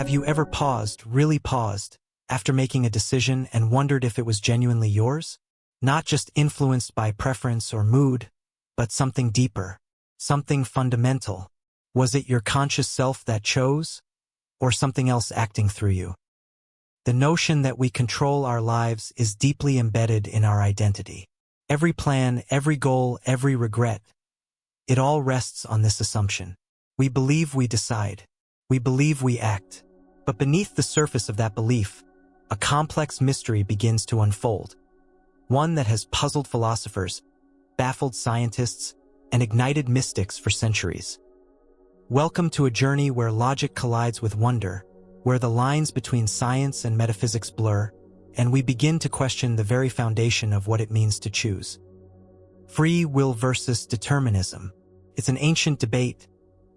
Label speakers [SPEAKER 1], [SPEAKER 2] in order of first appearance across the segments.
[SPEAKER 1] Have you ever paused, really paused, after making a decision and wondered if it was genuinely yours? Not just influenced by preference or mood, but something deeper, something fundamental. Was it your conscious self that chose, or something else acting through you? The notion that we control our lives is deeply embedded in our identity. Every plan, every goal, every regret, it all rests on this assumption. We believe we decide. We believe we act. But beneath the surface of that belief, a complex mystery begins to unfold. One that has puzzled philosophers, baffled scientists, and ignited mystics for centuries. Welcome to a journey where logic collides with wonder, where the lines between science and metaphysics blur, and we begin to question the very foundation of what it means to choose. Free will versus determinism. It's an ancient debate,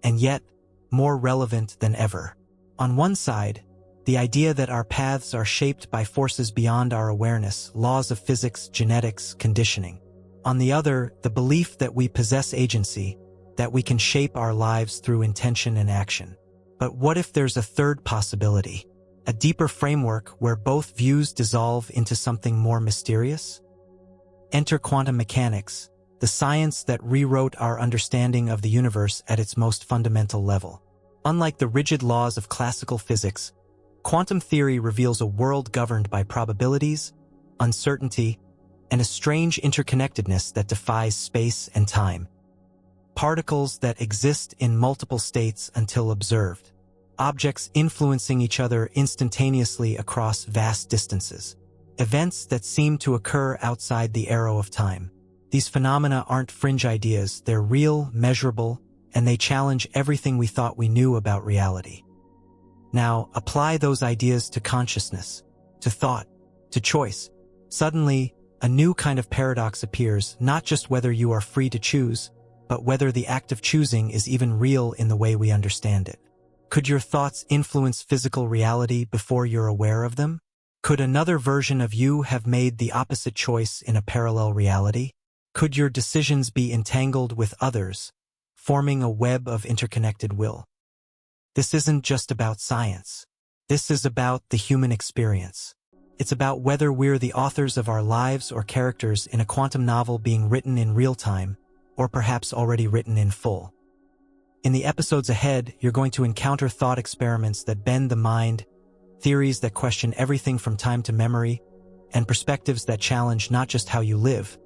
[SPEAKER 1] and yet more relevant than ever. On one side, the idea that our paths are shaped by forces beyond our awareness, laws of physics, genetics, conditioning. On the other, the belief that we possess agency, that we can shape our lives through intention and action. But what if there's a third possibility? A deeper framework where both views dissolve into something more mysterious? Enter quantum mechanics, the science that rewrote our understanding of the universe at its most fundamental level. Unlike the rigid laws of classical physics, quantum theory reveals a world governed by probabilities, uncertainty, and a strange interconnectedness that defies space and time. Particles that exist in multiple states until observed. Objects influencing each other instantaneously across vast distances. Events that seem to occur outside the arrow of time. These phenomena aren't fringe ideas, they're real, measurable, and they challenge everything we thought we knew about reality. Now, apply those ideas to consciousness, to thought, to choice. Suddenly, a new kind of paradox appears, not just whether you are free to choose, but whether the act of choosing is even real in the way we understand it. Could your thoughts influence physical reality before you're aware of them? Could another version of you have made the opposite choice in a parallel reality? Could your decisions be entangled with others, forming a web of interconnected will? This isn't just about science. This is about the human experience. It's about whether we're the authors of our lives or characters in a quantum novel being written in real time, or perhaps already written in full. In the episodes ahead, you're going to encounter thought experiments that bend the mind, theories that question everything from time to memory, and perspectives that challenge not just how you live,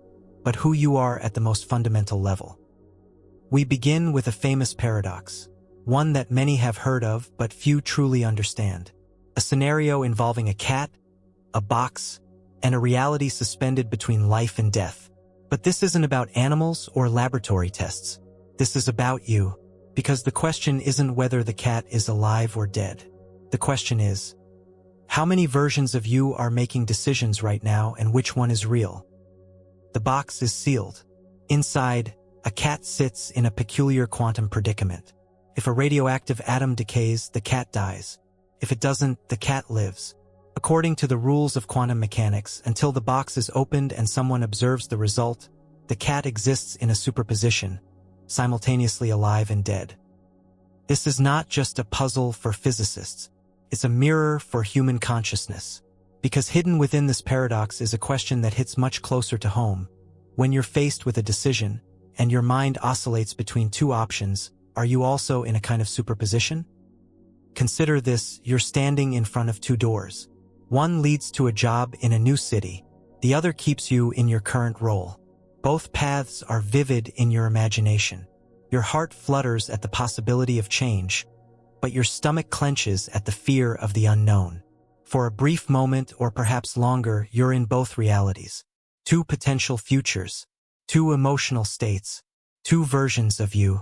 [SPEAKER 1] but who you are at the most fundamental level. We begin with a famous paradox, one that many have heard of but few truly understand. A scenario involving a cat, a box, and a reality suspended between life and death. But this isn't about animals or laboratory tests. This is about you, because the question isn't whether the cat is alive or dead. The question is, how many versions of you are making decisions right now and which one is real? The box is sealed. Inside, a cat sits in a peculiar quantum predicament. If a radioactive atom decays, the cat dies. If it doesn't, the cat lives. According to the rules of quantum mechanics, until the box is opened and someone observes the result, the cat exists in a superposition, simultaneously alive and dead. This is not just a puzzle for physicists. It's a mirror for human consciousness. Because hidden within this paradox is a question that hits much closer to home. When you're faced with a decision, and your mind oscillates between two options, are you also in a kind of superposition? Consider this: you're standing in front of two doors. One leads to a job in a new city. The other keeps you in your current role. Both paths are vivid in your imagination. Your heart flutters at the possibility of change, but your stomach clenches at the fear of the unknown. For a brief moment, or perhaps longer, you're in both realities. Two potential futures, two emotional states, two versions of you.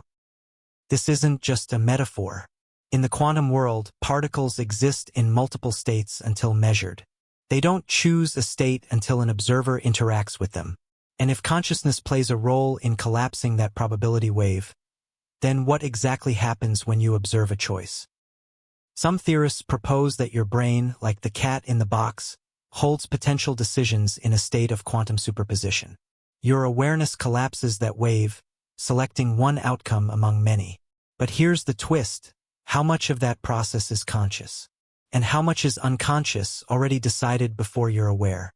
[SPEAKER 1] This isn't just a metaphor. In the quantum world, particles exist in multiple states until measured. They don't choose a state until an observer interacts with them. And if consciousness plays a role in collapsing that probability wave, then what exactly happens when you observe a choice? Some theorists propose that your brain, like the cat in the box, holds potential decisions in a state of quantum superposition. Your awareness collapses that wave, selecting one outcome among many. But here's the twist. How much of that process is conscious? And how much is unconscious, already decided before you're aware?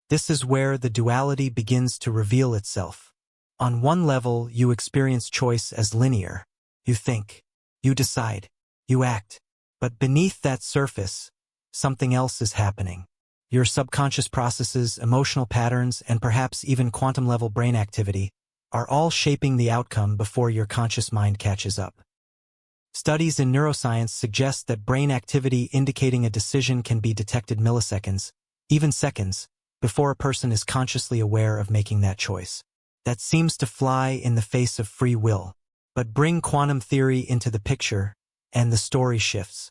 [SPEAKER 1] This is where the duality begins to reveal itself. On one level, you experience choice as linear. You think, you decide, you act. But beneath that surface, something else is happening. Your subconscious processes, emotional patterns, and perhaps even quantum-level brain activity are all shaping the outcome before your conscious mind catches up. Studies in neuroscience suggest that brain activity indicating a decision can be detected milliseconds, even seconds, before a person is consciously aware of making that choice. That seems to fly in the face of free will. But bring quantum theory into the picture, and the story shifts.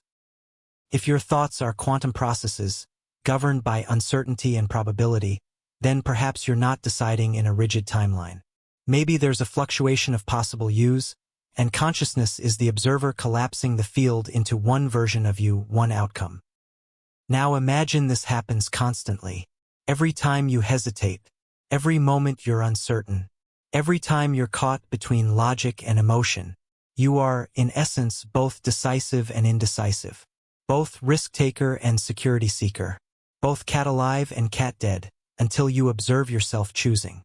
[SPEAKER 1] If your thoughts are quantum processes, governed by uncertainty and probability, then perhaps you're not deciding in a rigid timeline. Maybe there's a fluctuation of possible yous, and consciousness is the observer collapsing the field into one version of you, one outcome. Now imagine this happens constantly. Every time you hesitate, every moment you're uncertain, every time you're caught between logic and emotion, you are, in essence, both decisive and indecisive, both risk-taker and security-seeker, both cat alive and cat dead, until you observe yourself choosing.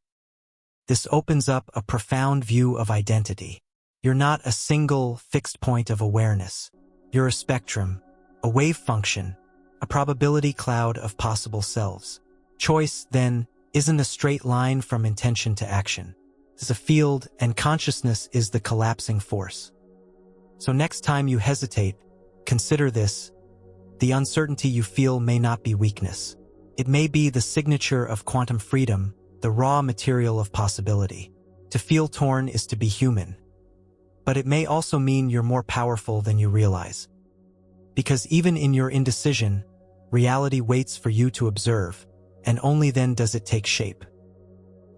[SPEAKER 1] This opens up a profound view of identity. You're not a single, fixed point of awareness. You're a spectrum, a wave function, a probability cloud of possible selves. Choice, then, isn't a straight line from intention to action. It's a field, and consciousness is the collapsing force. So next time you hesitate, consider this. The uncertainty you feel may not be weakness. It may be the signature of quantum freedom, the raw material of possibility. To feel torn is to be human. But it may also mean you're more powerful than you realize. Because even in your indecision, reality waits for you to observe, and only then does it take shape.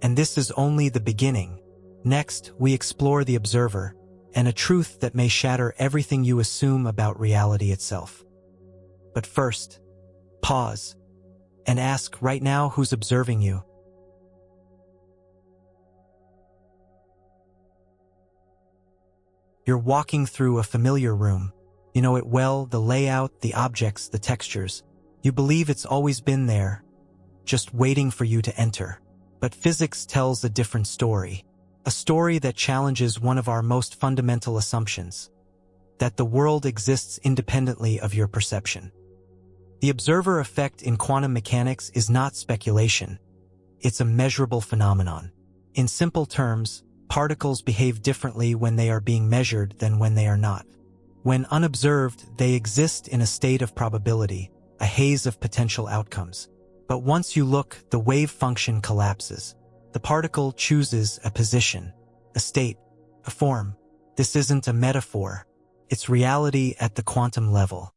[SPEAKER 1] And this is only the beginning. Next, we explore the observer, and a truth that may shatter everything you assume about reality itself. But first, pause, and ask right now who's observing you. You're walking through a familiar room. You know it well, the layout, the objects, the textures. You believe it's always been there, just waiting for you to enter. But physics tells a different story. A story that challenges one of our most fundamental assumptions, that the world exists independently of your perception. The observer effect in quantum mechanics is not speculation. It's a measurable phenomenon. In simple terms, particles behave differently when they are being measured than when they are not. When unobserved, they exist in a state of probability, a haze of potential outcomes. But once you look, the wave function collapses. The particle chooses a position, a state, a form. This isn't a metaphor. It's reality at the quantum level.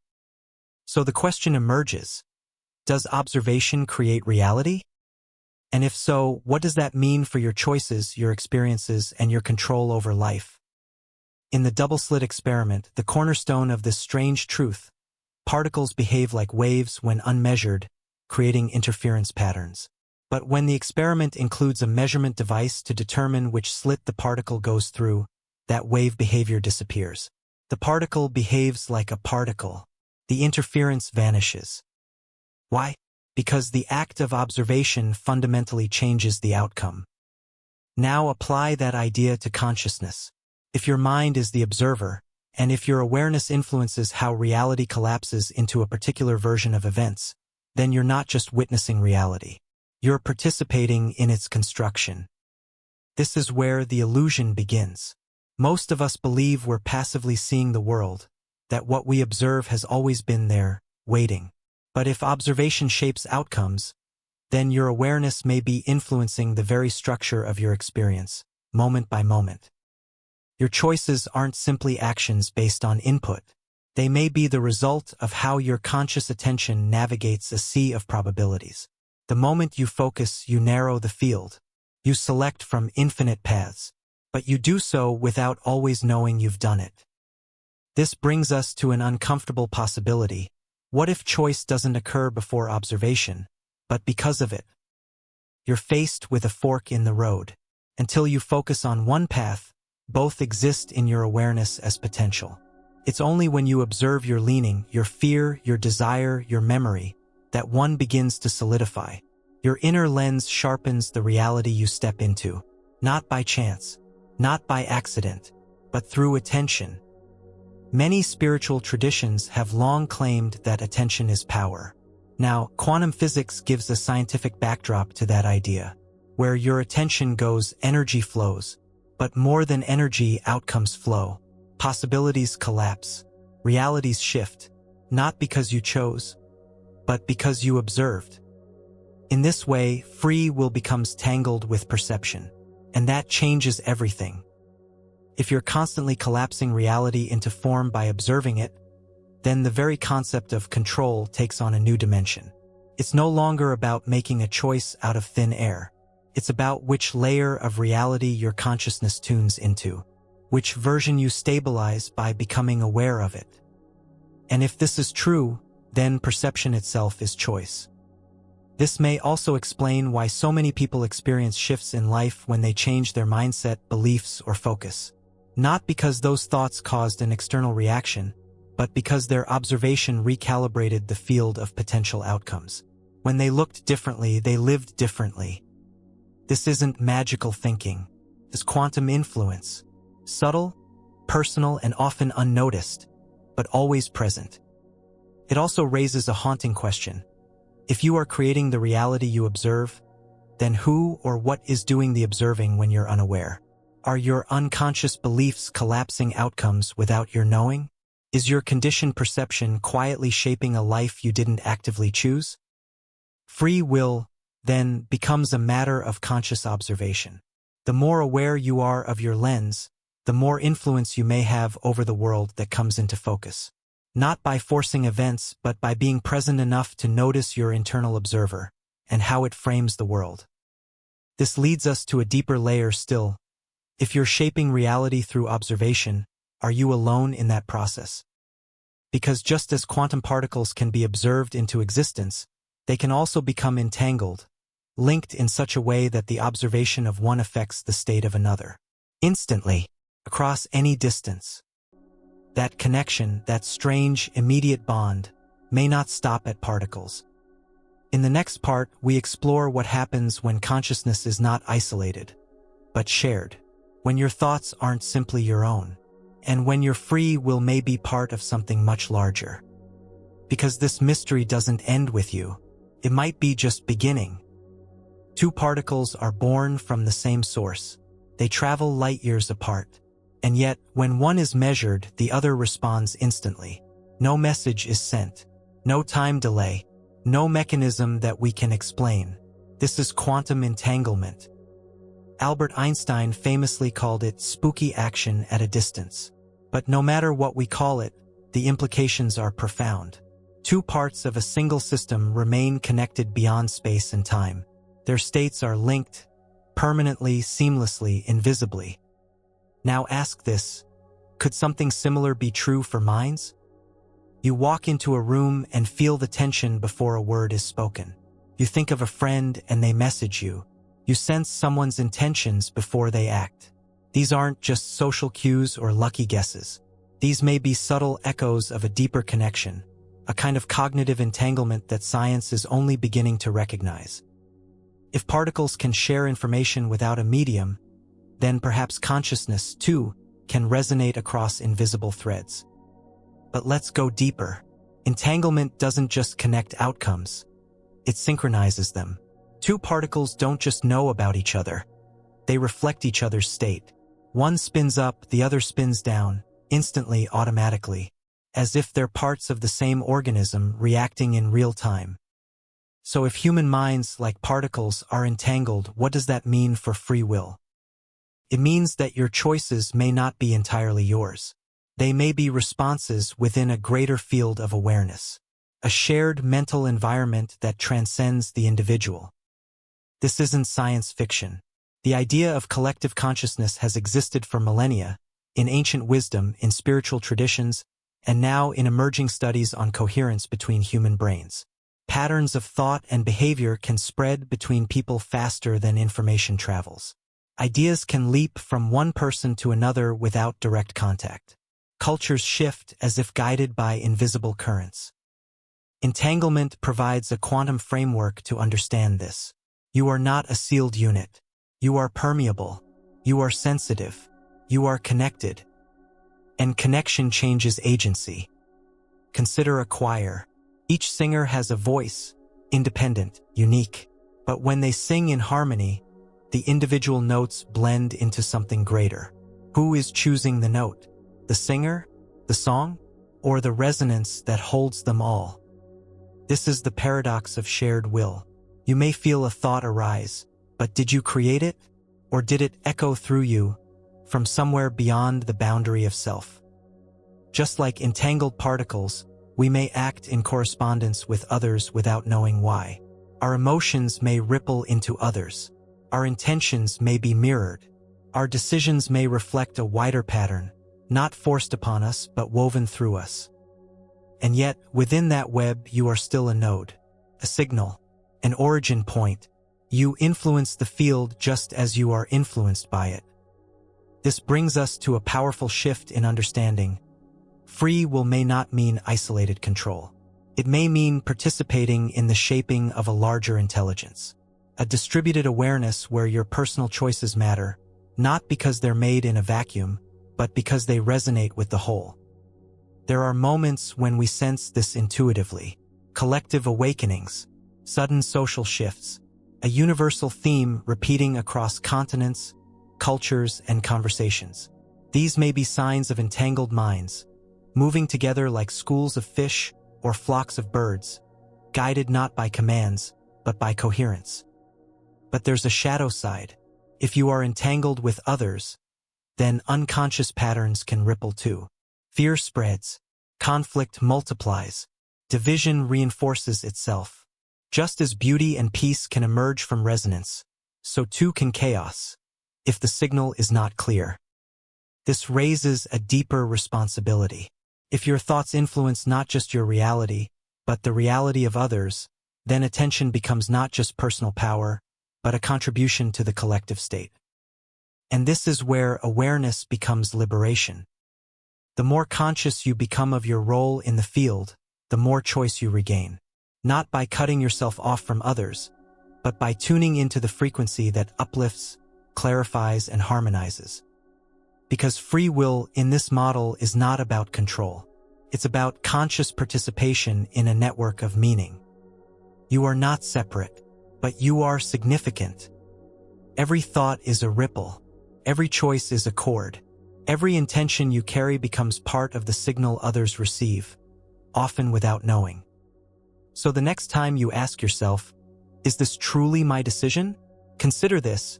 [SPEAKER 1] So the question emerges, does observation create reality? And if so, what does that mean for your choices, your experiences, and your control over life? In the double-slit experiment, the cornerstone of this strange truth, particles behave like waves when unmeasured, creating interference patterns. But when the experiment includes a measurement device to determine which slit the particle goes through, that wave behavior disappears. The particle behaves like a particle. The interference vanishes. Why? Because the act of observation fundamentally changes the outcome. Now apply that idea to consciousness. If your mind is the observer, and if your awareness influences how reality collapses into a particular version of events, then you're not just witnessing reality. You're participating in its construction. This is where the illusion begins. Most of us believe we're passively seeing the world, that what we observe has always been there, waiting. But if observation shapes outcomes, then your awareness may be influencing the very structure of your experience, moment by moment. Your choices aren't simply actions based on input. They may be the result of how your conscious attention navigates a sea of probabilities. The moment you focus, you narrow the field. You select from infinite paths, but you do so without always knowing you've done it. This brings us to an uncomfortable possibility. What if choice doesn't occur before observation, but because of it? You're faced with a fork in the road. Until you focus on one path, both exist in your awareness as potential. It's only when you observe your leaning, your fear, your desire, your memory, that one begins to solidify. Your inner lens sharpens the reality you step into, not by chance, not by accident, but through attention. Many spiritual traditions have long claimed that attention is power. Now, quantum physics gives a scientific backdrop to that idea. Where your attention goes, energy flows. But more than energy, outcomes flow. Possibilities collapse. Realities shift. Not because you chose, but because you observed. In this way, free will becomes tangled with perception. And that changes everything. If you're constantly collapsing reality into form by observing it, then the very concept of control takes on a new dimension. It's no longer about making a choice out of thin air. It's about which layer of reality your consciousness tunes into, which version you stabilize by becoming aware of it. And if this is true, then perception itself is choice. This may also explain why so many people experience shifts in life when they change their mindset, beliefs, or focus. Not because those thoughts caused an external reaction, but because their observation recalibrated the field of potential outcomes. When they looked differently, they lived differently. This isn't magical thinking. It's quantum influence. Subtle, personal, and often unnoticed, but always present. It also raises a haunting question. If you are creating the reality you observe, then who or what is doing the observing when you're unaware? Are your unconscious beliefs collapsing outcomes without your knowing? Is your conditioned perception quietly shaping a life you didn't actively choose? Free will, then, becomes a matter of conscious observation. The more aware you are of your lens, the more influence you may have over the world that comes into focus. Not by forcing events, but by being present enough to notice your internal observer and how it frames the world. This leads us to a deeper layer still. If you're shaping reality through observation, are you alone in that process? Because just as quantum particles can be observed into existence, they can also become entangled, linked in such a way that the observation of one affects the state of another. Instantly, across any distance. That connection, that strange, immediate bond, may not stop at particles. In the next part, we explore what happens when consciousness is not isolated, but shared, when your thoughts aren't simply your own, and when your free will may be part of something much larger. Because this mystery doesn't end with you, it might be just beginning. Two particles are born from the same source. They travel light years apart. And yet, when one is measured, the other responds instantly. No message is sent. No time delay. No mechanism that we can explain. This is quantum entanglement. Albert Einstein famously called it spooky action at a distance. But no matter what we call it, the implications are profound. Two parts of a single system remain connected beyond space and time. Their states are linked, permanently, seamlessly, invisibly. Now ask this, could something similar be true for minds? You walk into a room and feel the tension before a word is spoken. You think of a friend and they message you. You sense someone's intentions before they act. These aren't just social cues or lucky guesses. These may be subtle echoes of a deeper connection, a kind of cognitive entanglement that science is only beginning to recognize. If particles can share information without a medium, then perhaps consciousness, too, can resonate across invisible threads. But let's go deeper. Entanglement doesn't just connect outcomes. It synchronizes them. Two particles don't just know about each other. They reflect each other's state. One spins up, the other spins down, instantly, automatically, as if they're parts of the same organism reacting in real time. So if human minds, like particles, are entangled, what does that mean for free will? It means that your choices may not be entirely yours. They may be responses within a greater field of awareness, a shared mental environment that transcends the individual. This isn't science fiction. The idea of collective consciousness has existed for millennia, in ancient wisdom, in spiritual traditions, and now in emerging studies on coherence between human brains. Patterns of thought and behavior can spread between people faster than information travels. Ideas can leap from one person to another without direct contact. Cultures shift as if guided by invisible currents. Entanglement provides a quantum framework to understand this. You are not a sealed unit. You are permeable. You are sensitive. You are connected. And connection changes agency. Consider a choir. Each singer has a voice, independent, unique. But when they sing in harmony, the individual notes blend into something greater. Who is choosing the note? The singer, the song, or the resonance that holds them all? This is the paradox of shared will. You may feel a thought arise, but did you create it? Or did it echo through you from somewhere beyond the boundary of self? Just like entangled particles, we may act in correspondence with others without knowing why. Our emotions may ripple into others. Our intentions may be mirrored. Our decisions may reflect a wider pattern, not forced upon us but woven through us. And yet, within that web you are still a node, a signal, an origin point. You influence the field just as you are influenced by it. This brings us to a powerful shift in understanding. Free will may not mean isolated control. It may mean participating in the shaping of a larger intelligence. A distributed awareness where your personal choices matter, not because they're made in a vacuum, but because they resonate with the whole. There are moments when we sense this intuitively. Collective awakenings, sudden social shifts, a universal theme repeating across continents, cultures, and conversations. These may be signs of entangled minds, moving together like schools of fish or flocks of birds, guided not by commands, but by coherence. But there's a shadow side. If you are entangled with others, then unconscious patterns can ripple too. Fear spreads, conflict multiplies, division reinforces itself. Just as beauty and peace can emerge from resonance, so too can chaos, if the signal is not clear. This raises a deeper responsibility. If your thoughts influence not just your reality, but the reality of others, then attention becomes not just personal power, but a contribution to the collective state. And this is where awareness becomes liberation. The more conscious you become of your role in the field, the more choice you regain. Not by cutting yourself off from others, but by tuning into the frequency that uplifts, clarifies, and harmonizes. Because free will in this model is not about control. It's about conscious participation in a network of meaning. You are not separate, but you are significant. Every thought is a ripple. Every choice is a chord. Every intention you carry becomes part of the signal others receive, often without knowing. So the next time you ask yourself, is this truly my decision? Consider this.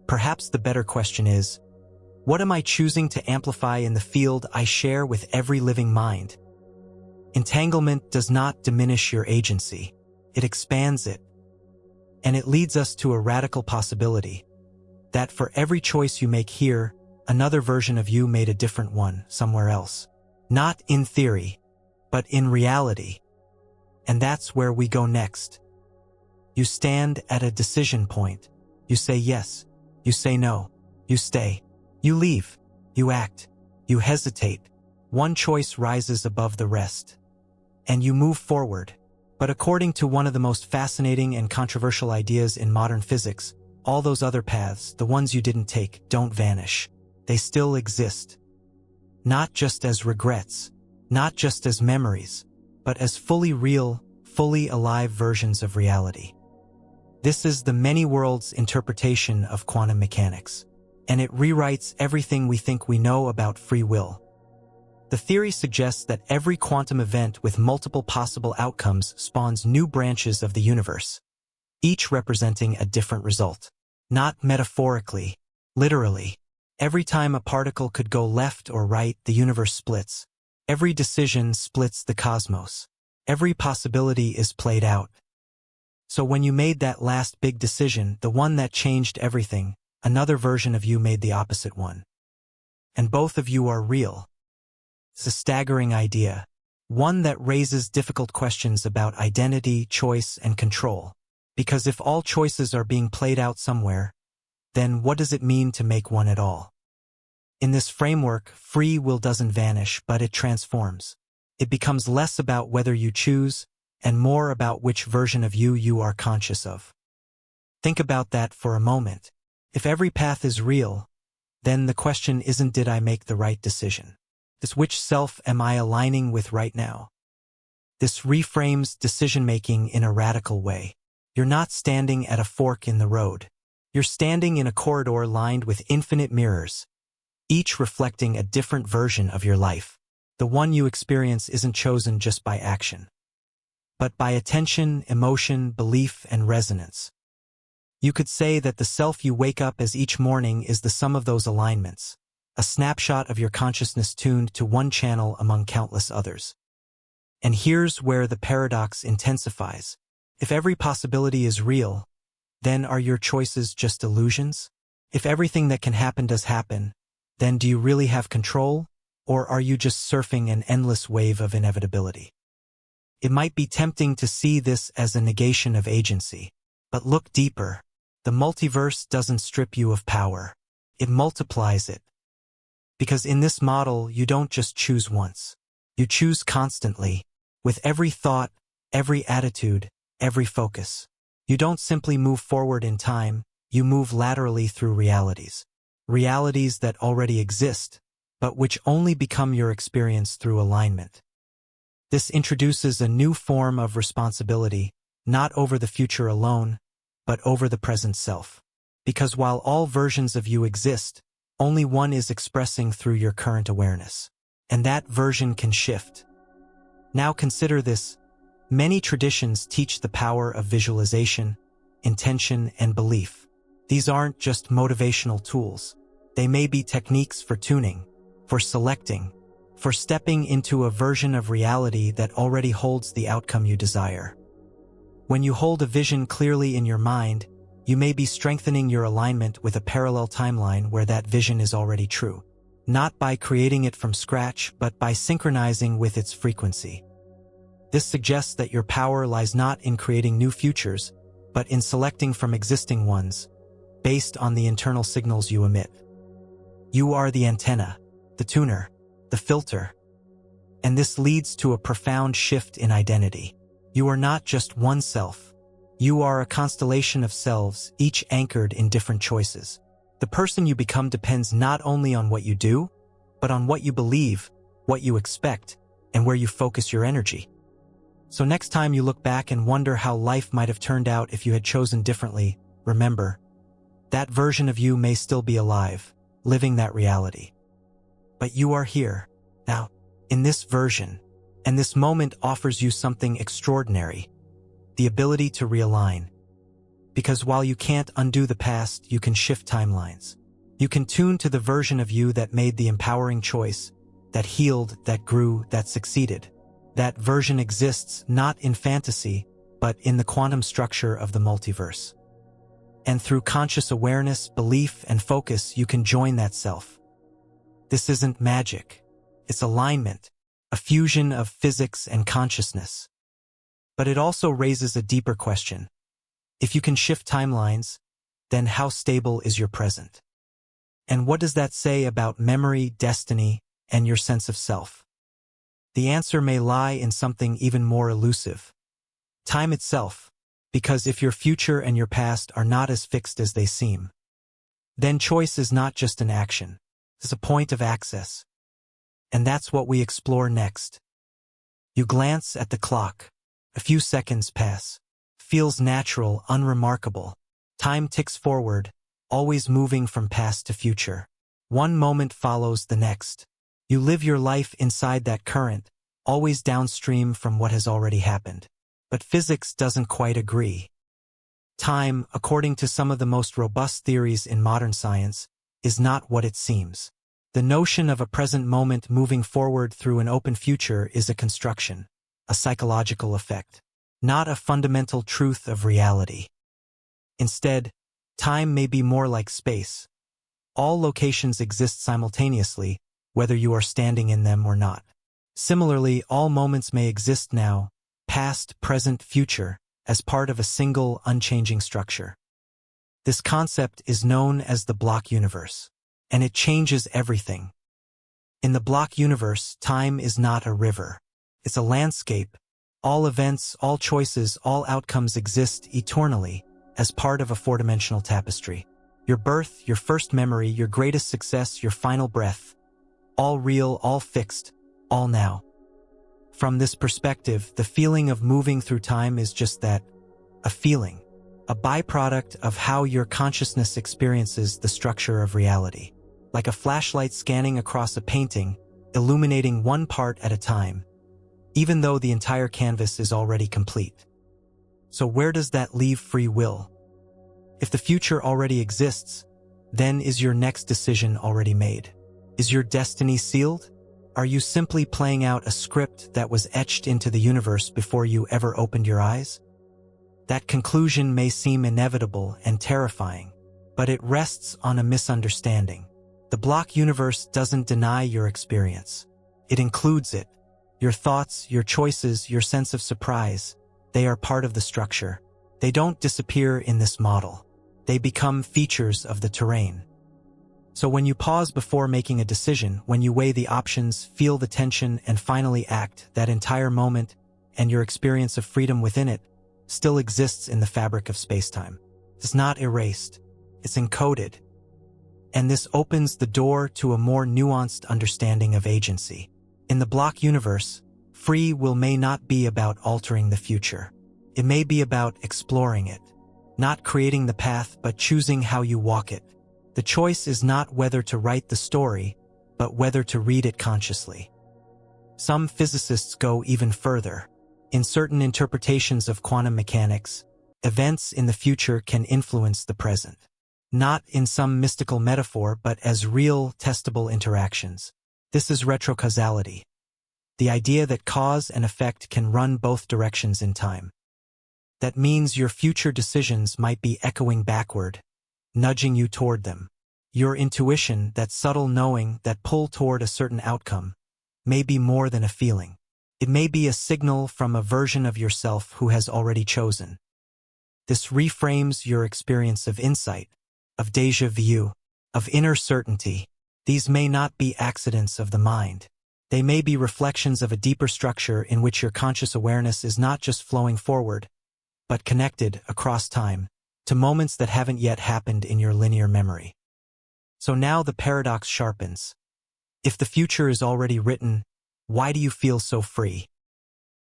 [SPEAKER 1] Perhaps the better question is, what am I choosing to amplify in the field I share with every living mind? Entanglement does not diminish your agency. It expands it. And it leads us to a radical possibility, that for every choice you make here, another version of you made a different one somewhere else. Not in theory, but in reality. And that's where we go next. You stand at a decision point. You say yes. You say no. You stay. You leave. You act. You hesitate. One choice rises above the rest. And you move forward. But according to one of the most fascinating and controversial ideas in modern physics, all those other paths, the ones you didn't take, don't vanish. They still exist. Not just as regrets, not just as memories, but as fully real, fully alive versions of reality. This is the many worlds interpretation of quantum mechanics, and it rewrites everything we think we know about free will. The theory suggests that every quantum event with multiple possible outcomes spawns new branches of the universe, each representing a different result. Not metaphorically, literally. Every time a particle could go left or right, the universe splits. Every decision splits the cosmos. Every possibility is played out. So when you made that last big decision, the one that changed everything, another version of you made the opposite one. And both of you are real. It's a staggering idea, one that raises difficult questions about identity, choice, and control. Because if all choices are being played out somewhere, then what does it mean to make one at all? In this framework, free will doesn't vanish, but it transforms. It becomes less about whether you choose and more about which version of you are conscious of. Think about that for a moment. If every path is real, then the question isn't did I make the right decision? It's which self am I aligning with right now? This reframes decision-making in a radical way. You're not standing at a fork in the road. You're standing in a corridor lined with infinite mirrors, each reflecting a different version of your life. The one you experience isn't chosen just by action, but by attention, emotion, belief, and resonance. You could say that the self you wake up as each morning is the sum of those alignments, a snapshot of your consciousness tuned to one channel among countless others. And here's where the paradox intensifies. If every possibility is real, then are your choices just illusions? If everything that can happen does happen, then do you really have control? Or are you just surfing an endless wave of inevitability? It might be tempting to see this as a negation of agency, but look deeper. The multiverse doesn't strip you of power. It multiplies it. Because in this model, you don't just choose once. You choose constantly, with every thought, every attitude, every focus. You don't simply move forward in time, you move laterally through realities. Realities that already exist, but which only become your experience through alignment. This introduces a new form of responsibility, not over the future alone, but over the present self. Because while all versions of you exist, only one is expressing through your current awareness. And that version can shift. Now consider this. Many traditions teach the power of visualization, intention, and belief. These aren't just motivational tools. They may be techniques for tuning, for selecting, for stepping into a version of reality that already holds the outcome you desire. When you hold a vision clearly in your mind, you may be strengthening your alignment with a parallel timeline where that vision is already true. Not by creating it from scratch, but by synchronizing with its frequency. This suggests that your power lies not in creating new futures, but in selecting from existing ones, based on the internal signals you emit. You are the antenna, the tuner, the filter. And this leads to a profound shift in identity. You are not just one self. You are a constellation of selves, each anchored in different choices. The person you become depends not only on what you do, but on what you believe, what you expect, and where you focus your energy. So next time you look back and wonder how life might have turned out if you had chosen differently, remember, that version of you may still be alive, living that reality. But you are here, now, in this version, and this moment offers you something extraordinary, the ability to realign. Because while you can't undo the past, you can shift timelines. You can tune to the version of you that made the empowering choice, that healed, that grew, that succeeded. That version exists not in fantasy, but in the quantum structure of the multiverse. And through conscious awareness, belief, and focus, you can join that self. This isn't magic. It's alignment, a fusion of physics and consciousness. But it also raises a deeper question. If you can shift timelines, then how stable is your present? And what does that say about memory, destiny, and your sense of self? The answer may lie in something even more elusive. Time itself, because if your future and your past are not as fixed as they seem, then choice is not just an action, it's a point of access. And that's what we explore next. You glance at the clock. A few seconds pass. Feels natural, unremarkable. Time ticks forward, always moving from past to future. One moment follows the next. You live your life inside that current, always downstream from what has already happened. But physics doesn't quite agree. Time, according to some of the most robust theories in modern science, is not what it seems. The notion of a present moment moving forward through an open future is a construction, a psychological effect, not a fundamental truth of reality. Instead, time may be more like space. All locations exist simultaneously, whether you are standing in them or not. Similarly, all moments may exist now, past, present, future, as part of a single, unchanging structure. This concept is known as the block universe. and it changes everything. In the block universe, time is not a river. It's a landscape. All events, all choices, all outcomes exist eternally as part of a four-dimensional tapestry. Your birth, your first memory, your greatest success, your final breath. All real, all fixed, all now. From this perspective, the feeling of moving through time is just that, a feeling, a byproduct of how your consciousness experiences the structure of reality. Like a flashlight scanning across a painting, illuminating one part at a time, even though the entire canvas is already complete. So where does that leave free will? If the future already exists, then is your next decision already made? Is your destiny sealed? Are you simply playing out a script that was etched into the universe before you ever opened your eyes? That conclusion may seem inevitable and terrifying, but it rests on a misunderstanding. The block universe doesn't deny your experience. It includes it. Your thoughts, your choices, your sense of surprise, they are part of the structure. They don't disappear in this model. They become features of the terrain. So when you pause before making a decision, when you weigh the options, feel the tension, and finally act, that entire moment and your experience of freedom within it still exists in the fabric of space-time. It's not erased. It's encoded. And this opens the door to a more nuanced understanding of agency. In the block universe, free will may not be about altering the future. It may be about exploring it, not creating the path but choosing how you walk it. The choice is not whether to write the story, but whether to read it consciously. Some physicists go even further. In certain interpretations of quantum mechanics, events in the future can influence the present. Not in some mystical metaphor, but as real, testable interactions. This is retrocausality, the idea that cause and effect can run both directions in time. That means your future decisions might be echoing backward, nudging you toward them. Your intuition, that subtle knowing, that pull toward a certain outcome, may be more than a feeling. It may be a signal from a version of yourself who has already chosen. This reframes your experience of insight, of déjà vu, of inner certainty. These may not be accidents of the mind. They may be reflections of a deeper structure in which your conscious awareness is not just flowing forward, but connected across time to moments that haven't yet happened in your linear memory. So now the paradox sharpens. If the future is already written, why do you feel so free?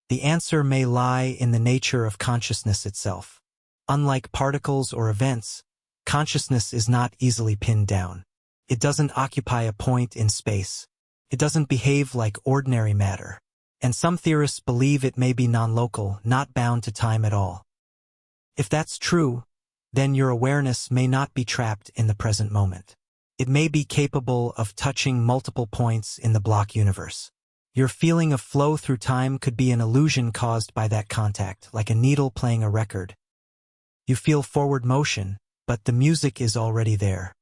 [SPEAKER 1] The answer may lie in the nature of consciousness itself. Unlike particles or events, consciousness is not easily pinned down. It doesn't occupy a point in space. It doesn't behave like ordinary matter. And some theorists believe it may be non-local, not bound to time at all. If that's true, then your awareness may not be trapped in the present moment. It may be capable of touching multiple points in the block universe. Your feeling of flow through time could be an illusion caused by that contact, like a needle playing a record. You feel forward motion, but the music is already there.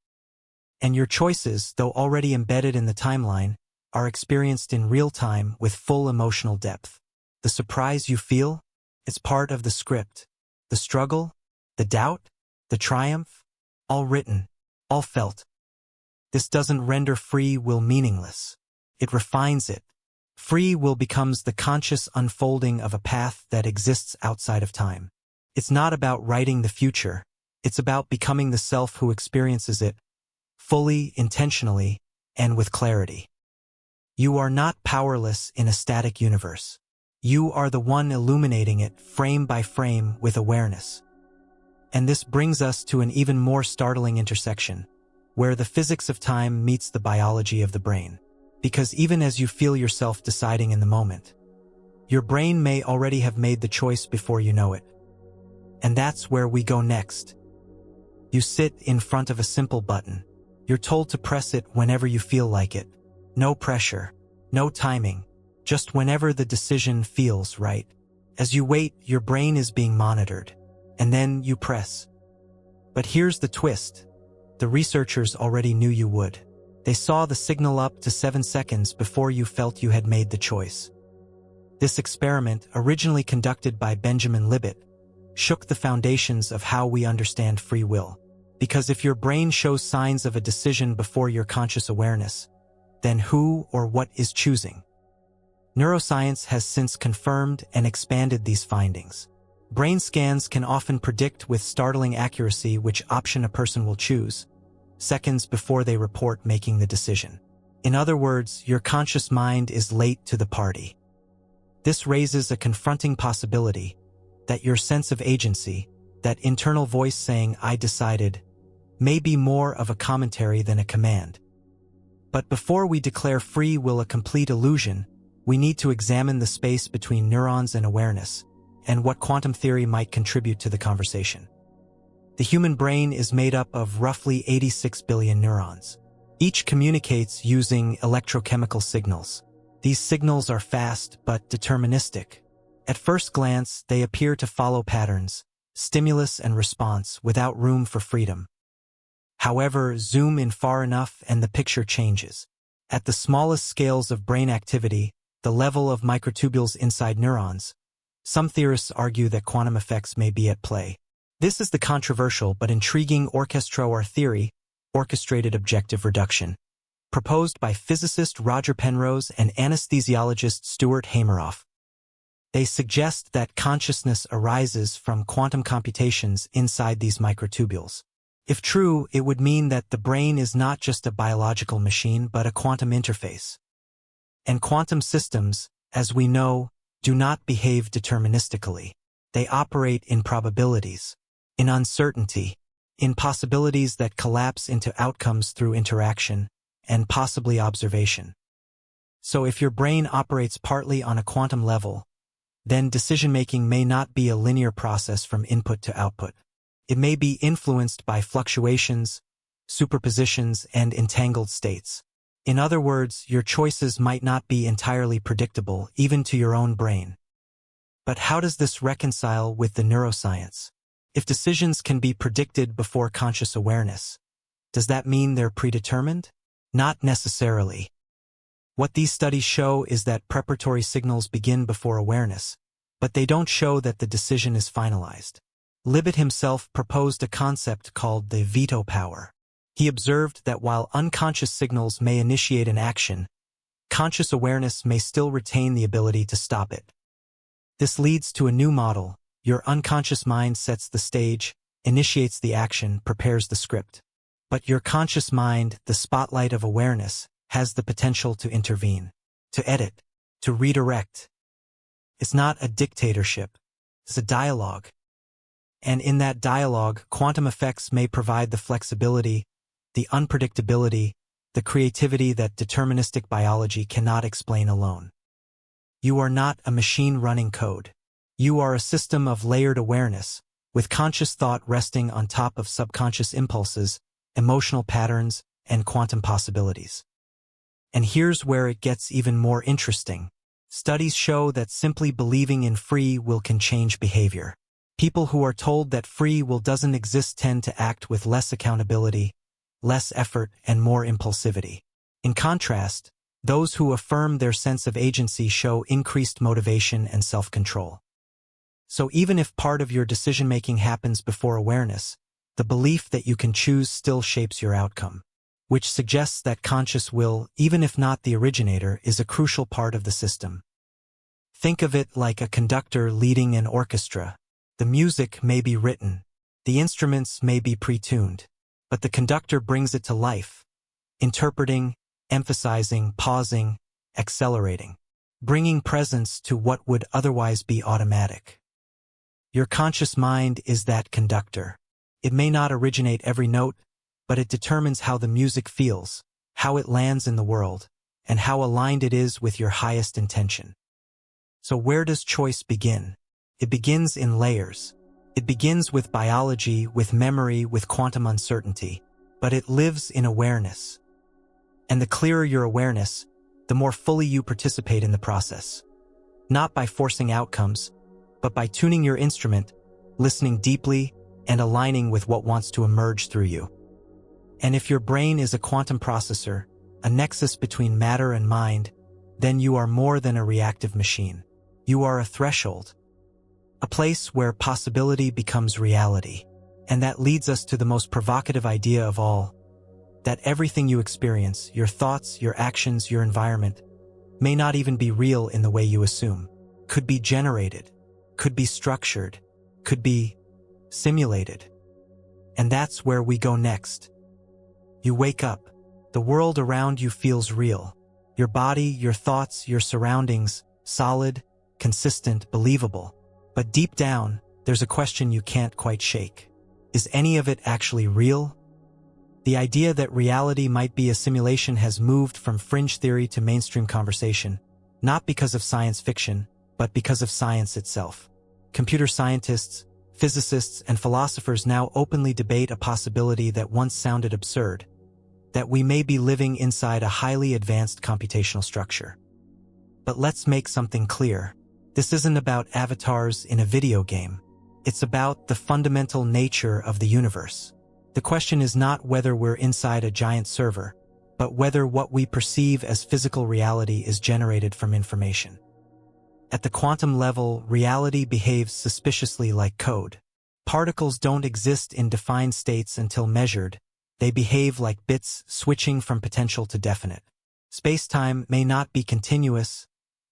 [SPEAKER 1] And your choices, though already embedded in the timeline, are experienced in real time with full emotional depth. The surprise you feel, it's part of the script. The struggle, the doubt, the triumph, all written, all felt. This doesn't render free will meaningless. It refines it. Free will becomes the conscious unfolding of a path that exists outside of time. It's not about writing the future. It's about becoming the self who experiences it, fully, intentionally, and with clarity. You are not powerless in a static universe. You are the one illuminating it frame by frame with awareness. And this brings us to an even more startling intersection, where the physics of time meets the biology of the brain. Because even as you feel yourself deciding in the moment, your brain may already have made the choice before you know it. And that's where we go next. You sit in front of a simple button. You're told to press it whenever you feel like it. No pressure, no timing, just whenever the decision feels right. As you wait, your brain is being monitored, and then you press. But here's the twist. The researchers already knew you would. They saw the signal up to 7 seconds before you felt you had made the choice. This experiment, originally conducted by Benjamin Libet, shook the foundations of how we understand free will. Because if your brain shows signs of a decision before your conscious awareness, then who or what is choosing? Neuroscience has since confirmed and expanded these findings. Brain scans can often predict with startling accuracy which option a person will choose, seconds before they report making the decision. In other words, your conscious mind is late to the party. This raises a confronting possibility that your sense of agency, that internal voice saying, "I decided," may be more of a commentary than a command. But before we declare free will a complete illusion, we need to examine the space between neurons and awareness, and what quantum theory might contribute to the conversation. The human brain is made up of roughly 86 billion neurons. Each communicates using electrochemical signals. These signals are fast but deterministic. At first glance, they appear to follow patterns, stimulus and response, without room for freedom. However, zoom in far enough and the picture changes. At the smallest scales of brain activity, the level of microtubules inside neurons, some theorists argue that quantum effects may be at play. This is the controversial but intriguing orchestroar theory, orchestrated objective reduction, proposed by physicist Roger Penrose and anesthesiologist Stuart Hameroff. They suggest that consciousness arises from quantum computations inside these microtubules. If true, it would mean that the brain is not just a biological machine but a quantum interface. And quantum systems, as we know, do not behave deterministically. They operate in probabilities, in uncertainty, in possibilities that collapse into outcomes through interaction, and possibly observation. So if your brain operates partly on a quantum level, then decision-making may not be a linear process from input to output. It may be influenced by fluctuations, superpositions, and entangled states. In other words, your choices might not be entirely predictable, even to your own brain. But how does this reconcile with the neuroscience? If decisions can be predicted before conscious awareness, does that mean they're predetermined? Not necessarily. What these studies show is that preparatory signals begin before awareness, but they don't show that the decision is finalized. Libet himself proposed a concept called the veto power. He observed that while unconscious signals may initiate an action, conscious awareness may still retain the ability to stop it. This leads to a new model. Your unconscious mind sets the stage, initiates the action, prepares the script. But your conscious mind, the spotlight of awareness, has the potential to intervene, to edit, to redirect. It's not a dictatorship. It's a dialogue. And in that dialogue, quantum effects may provide the flexibility, the unpredictability, the creativity that deterministic biology cannot explain alone. You are not a machine running code. You are a system of layered awareness, with conscious thought resting on top of subconscious impulses, emotional patterns, and quantum possibilities. And here's where it gets even more interesting. Studies show that simply believing in free will can change behavior. People who are told that free will doesn't exist tend to act with less accountability, less effort, and more impulsivity. In contrast, those who affirm their sense of agency show increased motivation and self-control. So even if part of your decision-making happens before awareness, the belief that you can choose still shapes your outcome, which suggests that conscious will, even if not the originator, is a crucial part of the system. Think of it like a conductor leading an orchestra. The music may be written, the instruments may be pre-tuned, but the conductor brings it to life, interpreting, emphasizing, pausing, accelerating, bringing presence to what would otherwise be automatic. Your conscious mind is that conductor. It may not originate every note, but it determines how the music feels, how it lands in the world, and how aligned it is with your highest intention. So where does choice begin? It begins in layers. It begins with biology, with memory, with quantum uncertainty, but it lives in awareness. And the clearer your awareness, the more fully you participate in the process. Not by forcing outcomes, but by tuning your instrument, listening deeply, and aligning with what wants to emerge through you. And if your brain is a quantum processor, a nexus between matter and mind, then you are more than a reactive machine. You are a threshold. A place where possibility becomes reality. And that leads us to the most provocative idea of all, that everything you experience, your thoughts, your actions, your environment, may not even be real in the way you assume. Could be generated, could be structured, could be simulated. And that's where we go next. You wake up. The world around you feels real. Your body, your thoughts, your surroundings, solid, consistent, believable. But deep down, there's a question you can't quite shake. Is any of it actually real? The idea that reality might be a simulation has moved from fringe theory to mainstream conversation, not because of science fiction, but because of science itself. Computer scientists, physicists, and philosophers now openly debate a possibility that once sounded absurd, that we may be living inside a highly advanced computational structure. But let's make something clear. This isn't about avatars in a video game. It's about the fundamental nature of the universe. The question is not whether we're inside a giant server, but whether what we perceive as physical reality is generated from information. At the quantum level, reality behaves suspiciously like code. Particles don't exist in defined states until measured. They behave like bits switching from potential to definite. Space-time may not be continuous,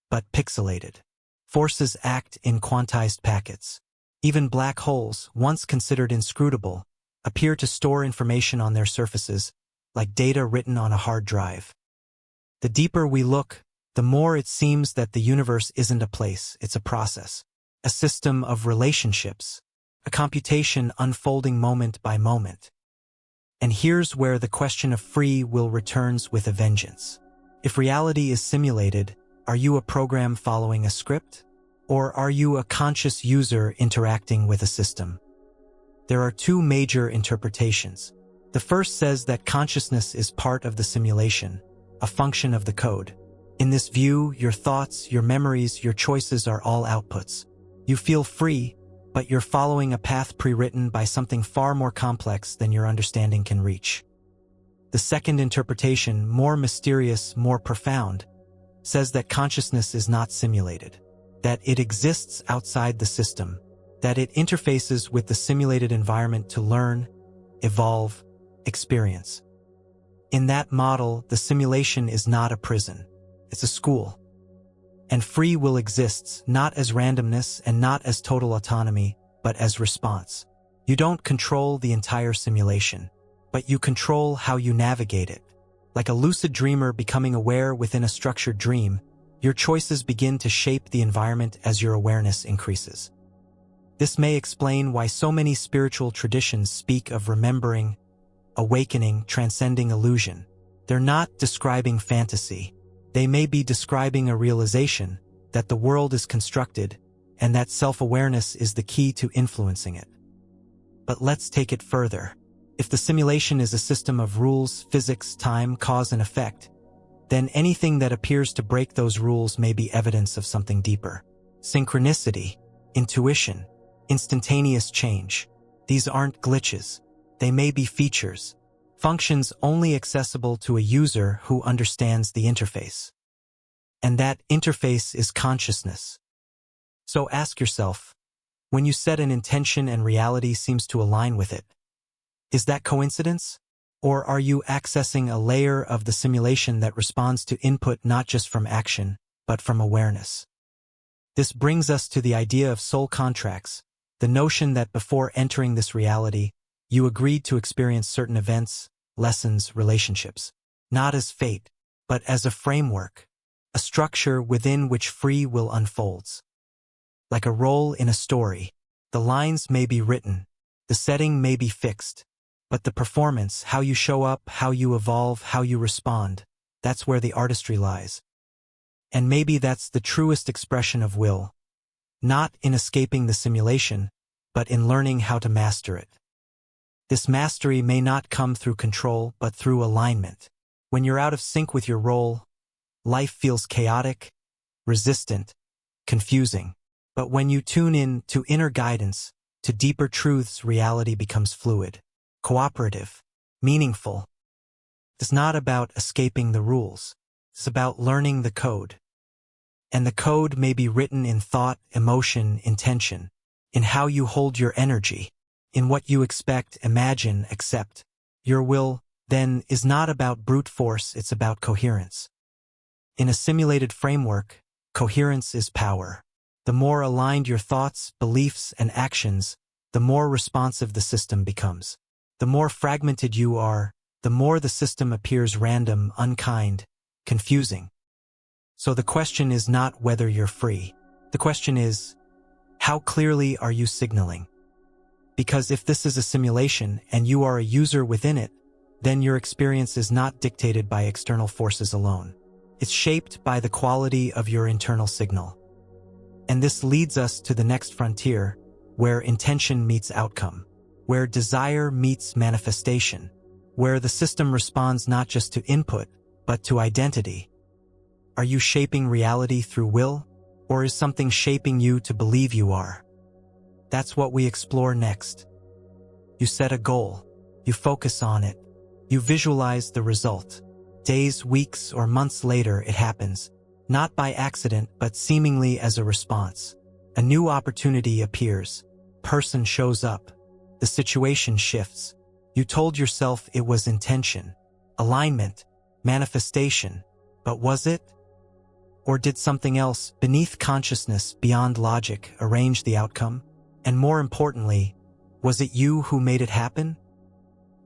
[SPEAKER 1] but pixelated. Forces act in quantized packets. Even black holes, once considered inscrutable, appear to store information on their surfaces, like data written on a hard drive. The deeper we look, the more it seems that the universe isn't a place, it's a process, a system of relationships, a computation unfolding moment by moment. And here's where the question of free will returns with a vengeance. If reality is simulated, are you a program following a script? Or are you a conscious user interacting with a system? There are two major interpretations. The first says that consciousness is part of the simulation, a function of the code. In this view, your thoughts, your memories, your choices are all outputs. You feel free, but you're following a path pre-written by something far more complex than your understanding can reach. The second interpretation, more mysterious, more profound, says that consciousness is not simulated, that it exists outside the system, that it interfaces with the simulated environment to learn, evolve, experience. In that model, the simulation is not a prison, it's a school. And free will exists not as randomness and not as total autonomy, but as response. You don't control the entire simulation, but you control how you navigate it. Like a lucid dreamer becoming aware within a structured dream, your choices begin to shape the environment as your awareness increases. This may explain why so many spiritual traditions speak of remembering, awakening, transcending illusion. They're not describing fantasy. They may be describing a realization that the world is constructed and that self-awareness is the key to influencing it. But let's take it further. If the simulation is a system of rules, physics, time, cause and effect, then anything that appears to break those rules may be evidence of something deeper. Synchronicity, intuition, instantaneous change. These aren't glitches. They may be features, functions only accessible to a user who understands the interface. And that interface is consciousness. So ask yourself, when you set an intention and reality seems to align with it, is that coincidence? Or are you accessing a layer of the simulation that responds to input not just from action, but from awareness? This brings us to the idea of soul contracts, the notion that before entering this reality, you agreed to experience certain events, lessons, relationships, not as fate, but as a framework, a structure within which free will unfolds. Like a role in a story, the lines may be written, the setting may be fixed, but the performance, how you show up, how you evolve, how you respond, that's where the artistry lies. And maybe that's the truest expression of will, not in escaping the simulation, but in learning how to master it. This mastery may not come through control, but through alignment. When you're out of sync with your role, life feels chaotic, resistant, confusing. But when you tune in to inner guidance, to deeper truths, reality becomes fluid, cooperative, meaningful. It's not about escaping the rules. It's about learning the code. And the code may be written in thought, emotion, intention, in how you hold your energy, in what you expect, imagine, accept. Your will, then, is not about brute force, it's about coherence. In a simulated framework, coherence is power. The more aligned your thoughts, beliefs, and actions, the more responsive the system becomes. The more fragmented you are, the more the system appears random, unkind, confusing. So the question is not whether you're free. The question is, how clearly are you signaling? Because if this is a simulation and you are a user within it, then your experience is not dictated by external forces alone. It's shaped by the quality of your internal signal. And this leads us to the next frontier, where intention meets outcome, where desire meets manifestation, where the system responds not just to input, but to identity. Are you shaping reality through will, or is something shaping you to believe you are? That's what we explore next. You set a goal, you focus on it, you visualize the result. Days, weeks, or months later, it happens, not by accident but seemingly as a response. A new opportunity appears, person shows up, the situation shifts. You told yourself it was intention, alignment, manifestation, but was it? Or did something else, beneath consciousness, beyond logic, arrange the outcome? And more importantly, was it you who made it happen?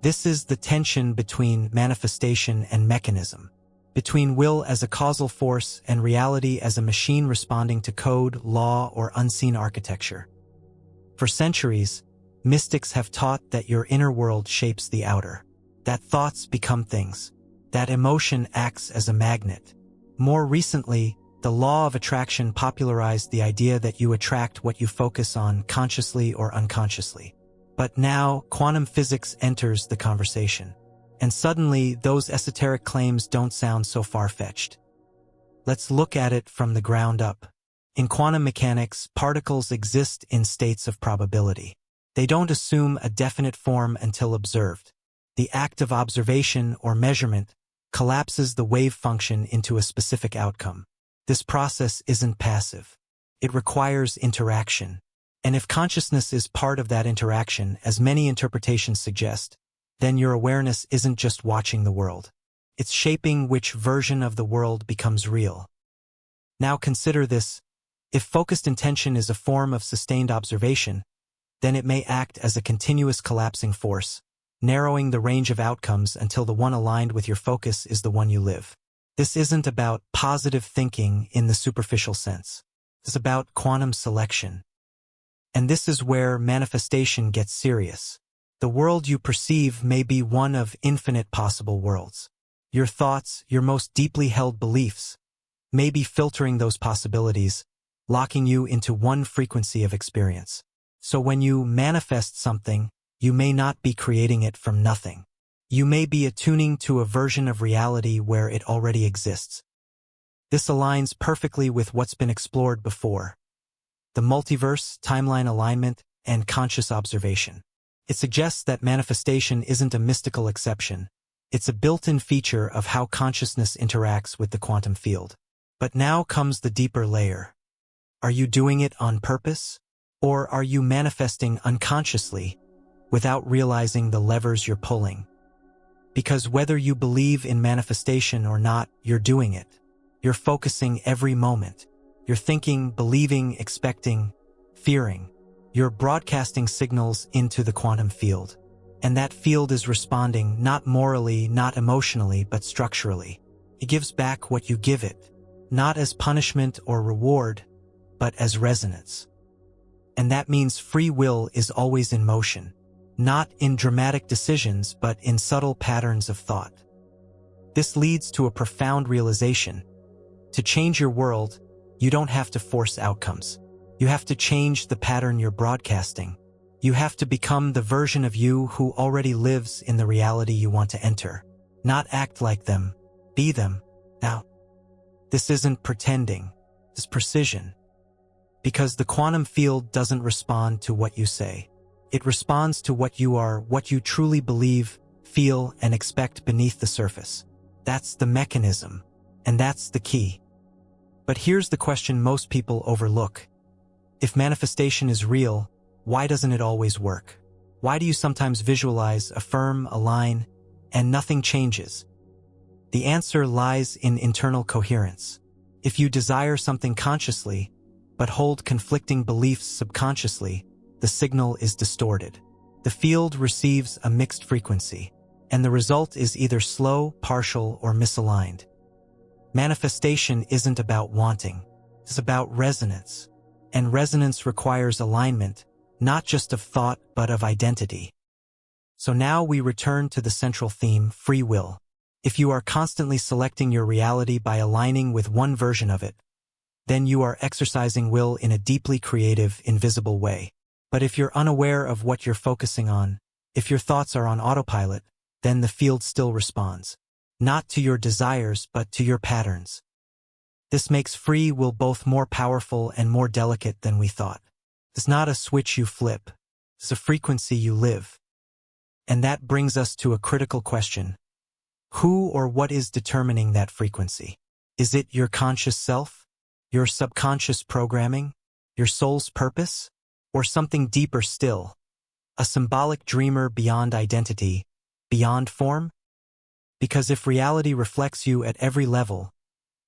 [SPEAKER 1] This is the tension between manifestation and mechanism, between will as a causal force and reality as a machine responding to code, law, or unseen architecture. For centuries, mystics have taught that your inner world shapes the outer, that thoughts become things, that emotion acts as a magnet. More recently, the law of attraction popularized the idea that you attract what you focus on consciously or unconsciously. But now, quantum physics enters the conversation. And suddenly, those esoteric claims don't sound so far-fetched. Let's look at it from the ground up. In quantum mechanics, particles exist in states of probability. They don't assume a definite form until observed. The act of observation or measurement collapses the wave function into a specific outcome. This process isn't passive. It requires interaction. And if consciousness is part of that interaction, as many interpretations suggest, then your awareness isn't just watching the world. It's shaping which version of the world becomes real. Now consider this. If focused intention is a form of sustained observation, then it may act as a continuous collapsing force, narrowing the range of outcomes until the one aligned with your focus is the one you live. This isn't about positive thinking in the superficial sense. It's about quantum selection. And this is where manifestation gets serious. The world you perceive may be one of infinite possible worlds. Your thoughts, your most deeply held beliefs, may be filtering those possibilities, locking you into one frequency of experience. So when you manifest something, you may not be creating it from nothing. You may be attuning to a version of reality where it already exists. This aligns perfectly with what's been explored before: the multiverse, timeline alignment, and conscious observation. It suggests that manifestation isn't a mystical exception. It's a built-in feature of how consciousness interacts with the quantum field. But now comes the deeper layer. Are you doing it on purpose? Or are you manifesting unconsciously, without realizing the levers you're pulling? Because whether you believe in manifestation or not, you're doing it. You're focusing every moment. You're thinking, believing, expecting, fearing. You're broadcasting signals into the quantum field. And that field is responding not morally, not emotionally, but structurally. It gives back what you give it, not as punishment or reward, but as resonance. And that means free will is always in motion, not in dramatic decisions, but in subtle patterns of thought. This leads to a profound realization. To change your world, you don't have to force outcomes. You have to change the pattern you're broadcasting. You have to become the version of you who already lives in the reality you want to enter. Not act like them, be them. Now, this isn't pretending, it's precision. Because the quantum field doesn't respond to what you say. It responds to what you are, what you truly believe, feel, and expect beneath the surface. That's the mechanism, and that's the key. But here's the question most people overlook. If manifestation is real, why doesn't it always work? Why do you sometimes visualize, affirm, align, and nothing changes? The answer lies in internal coherence. If you desire something consciously, but hold conflicting beliefs subconsciously, the signal is distorted. The field receives a mixed frequency, and the result is either slow, partial, or misaligned. Manifestation isn't about wanting, it's about resonance. And resonance requires alignment, not just of thought but of identity. So now we return to the central theme, free will. If you are constantly selecting your reality by aligning with one version of it, then you are exercising will in a deeply creative, invisible way. But if you're unaware of what you're focusing on, if your thoughts are on autopilot, then the field still responds. Not to your desires, but to your patterns. This makes free will both more powerful and more delicate than we thought. It's not a switch you flip, it's a frequency you live. And that brings us to a critical question. Who or what is determining that frequency? Is it your conscious self? Your subconscious programming? Your soul's purpose? Or something deeper still? A symbolic dreamer beyond identity, beyond form? Because if reality reflects you at every level,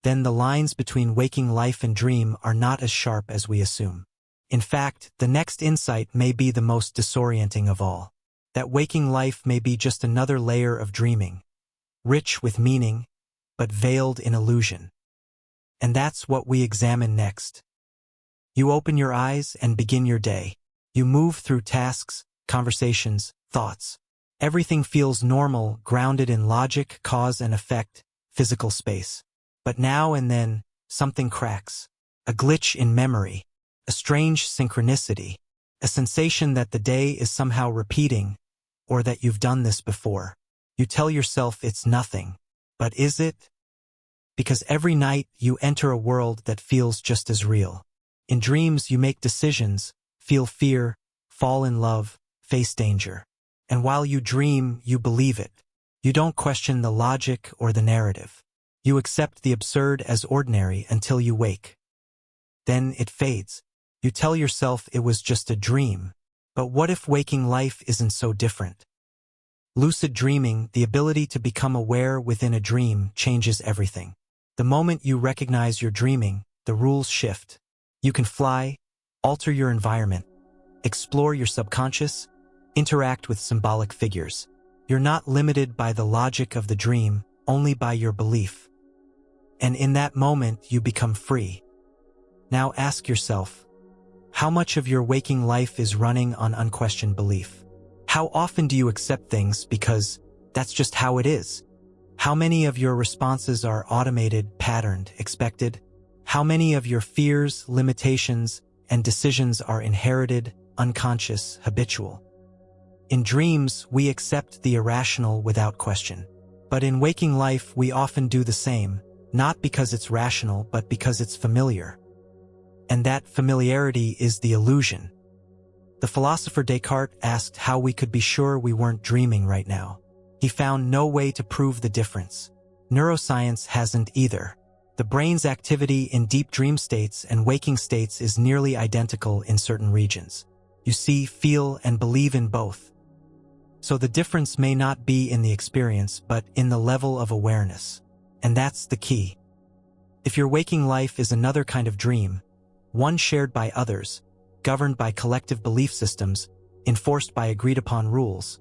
[SPEAKER 1] then the lines between waking life and dream are not as sharp as we assume. In fact, the next insight may be the most disorienting of all. That waking life may be just another layer of dreaming, rich with meaning, but veiled in illusion. And that's what we examine next. You open your eyes and begin your day. You move through tasks, conversations, thoughts. Everything feels normal, grounded in logic, cause and effect, physical space. But now and then, something cracks. A glitch in memory, a strange synchronicity, a sensation that the day is somehow repeating, or that you've done this before. You tell yourself it's nothing, but is it? Because every night you enter a world that feels just as real. In dreams you make decisions, feel fear, fall in love, face danger. And while you dream, you believe it. You don't question the logic or the narrative. You accept the absurd as ordinary until you wake. Then it fades. You tell yourself it was just a dream. But what if waking life isn't so different? Lucid dreaming, the ability to become aware within a dream, changes everything. The moment you recognize you're dreaming, the rules shift. You can fly, alter your environment, explore your subconscious, interact with symbolic figures. You're not limited by the logic of the dream, only by your belief. And in that moment, you become free. Now ask yourself, how much of your waking life is running on unquestioned belief? How often do you accept things because that's just how it is? How many of your responses are automated, patterned, expected? How many of your fears, limitations, and decisions are inherited, unconscious, habitual? In dreams, we accept the irrational without question. But in waking life, we often do the same, not because it's rational, but because it's familiar. And that familiarity is the illusion. The philosopher Descartes asked how we could be sure we weren't dreaming right now. He found no way to prove the difference. Neuroscience hasn't either. The brain's activity in deep dream states and waking states is nearly identical in certain regions. You see, feel, and believe in both. So the difference may not be in the experience, but in the level of awareness. And that's the key. If your waking life is another kind of dream, one shared by others, governed by collective belief systems, enforced by agreed-upon rules,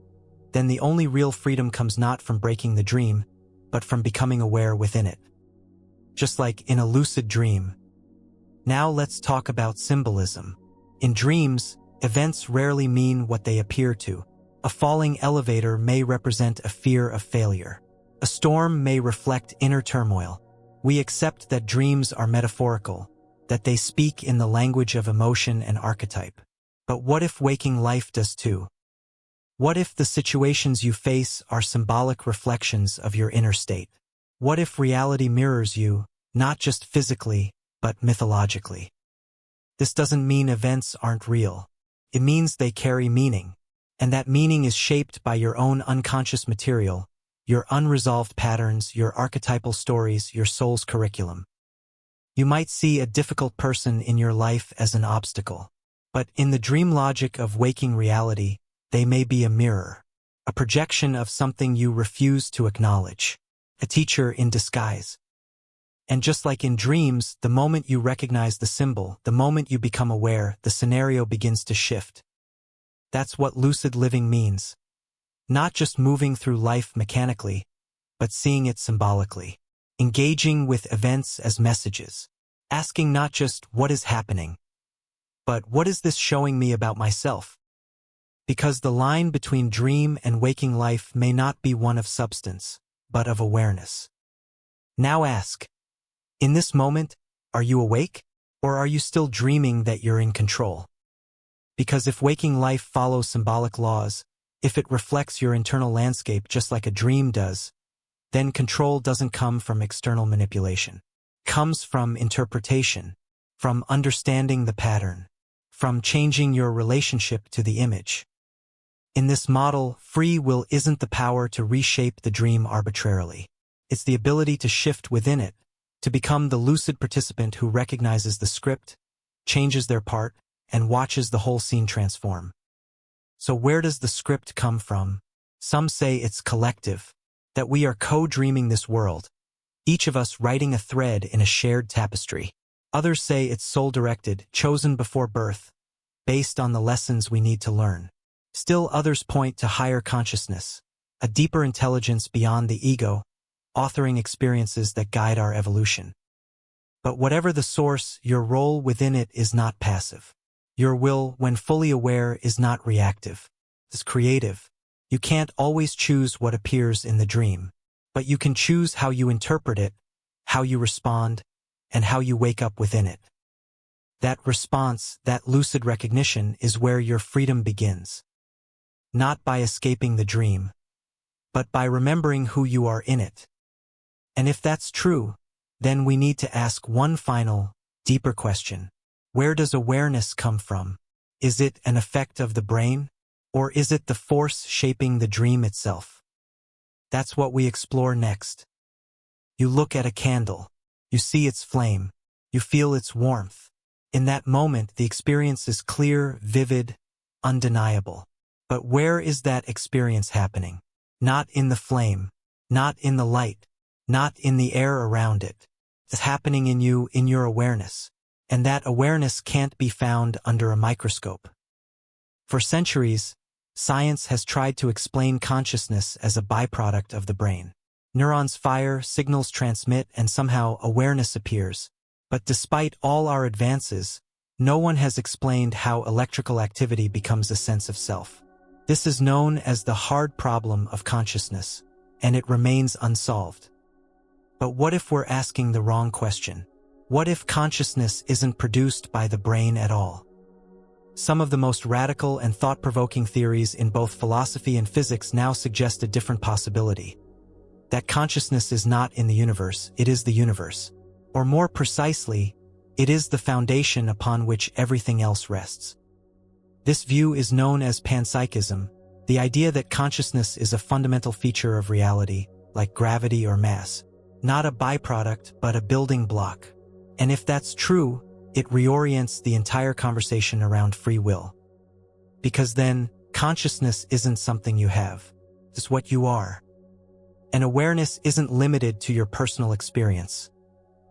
[SPEAKER 1] then the only real freedom comes not from breaking the dream, but from becoming aware within it. Just like in a lucid dream. Now let's talk about symbolism. In dreams, events rarely mean what they appear to. A falling elevator may represent a fear of failure. A storm may reflect inner turmoil. We accept that dreams are metaphorical, that they speak in the language of emotion and archetype. But what if waking life does too? What if the situations you face are symbolic reflections of your inner state? What if reality mirrors you, not just physically, but mythologically? This doesn't mean events aren't real. It means they carry meaning, and that meaning is shaped by your own unconscious material, your unresolved patterns, your archetypal stories, your soul's curriculum. You might see a difficult person in your life as an obstacle. But in the dream logic of waking reality, They may be a mirror, a projection of something you refuse to acknowledge, a teacher in disguise. And just like in dreams, the moment you recognize the symbol, the moment you become aware, the scenario begins to shift. That's what lucid living means. Not just moving through life mechanically, but seeing it symbolically. Engaging with events as messages. Asking not just what is happening, but what is this showing me about myself? Because the line between dream and waking life may not be one of substance, but of awareness. Now ask, in this moment, are you awake? Or are you still dreaming that you're in control? Because if waking life follows symbolic laws, if it reflects your internal landscape just like a dream does, then control doesn't come from external manipulation. It comes from interpretation, from understanding the pattern, from changing your relationship to the image. In this model, free will isn't the power to reshape the dream arbitrarily. It's the ability to shift within it, to become the lucid participant who recognizes the script, changes their part, and watches the whole scene transform. So where does the script come from? Some say it's collective, that we are co-dreaming this world, each of us writing a thread in a shared tapestry. Others say it's soul-directed, chosen before birth, based on the lessons we need to learn. Still others point to higher consciousness, a deeper intelligence beyond the ego, authoring experiences that guide our evolution. But whatever the source, your role within it is not passive. Your will, when fully aware, is not reactive. It's creative. You can't always choose what appears in the dream, but you can choose how you interpret it, how you respond, and how you wake up within it. That response, that lucid recognition, is where your freedom begins. Not by escaping the dream, but by remembering who you are in it. And if that's true, then we need to ask one final, deeper question. Where does awareness come from? Is it an effect of the brain? Or is it the force shaping the dream itself? That's what we explore next. You look at a candle. You see its flame. You feel its warmth. In that moment, the experience is clear, vivid, undeniable. But where is that experience happening? Not in the flame, not in the light, not in the air around it. It's happening in you, in your awareness. And that awareness can't be found under a microscope. For centuries, science has tried to explain consciousness as a byproduct of the brain. Neurons fire, signals transmit, and somehow awareness appears. But despite all our advances, no one has explained how electrical activity becomes a sense of self. This is known as the hard problem of consciousness, and it remains unsolved. But what if we're asking the wrong question? What if consciousness isn't produced by the brain at all? Some of the most radical and thought-provoking theories in both philosophy and physics now suggest a different possibility. That consciousness is not in the universe, it is the universe. Or more precisely, it is the foundation upon which everything else rests. This view is known as panpsychism, the idea that consciousness is a fundamental feature of reality, like gravity or mass. Not a byproduct, but a building block. And if that's true, it reorients the entire conversation around free will. Because then, consciousness isn't something you have. It's what you are. And awareness isn't limited to your personal experience.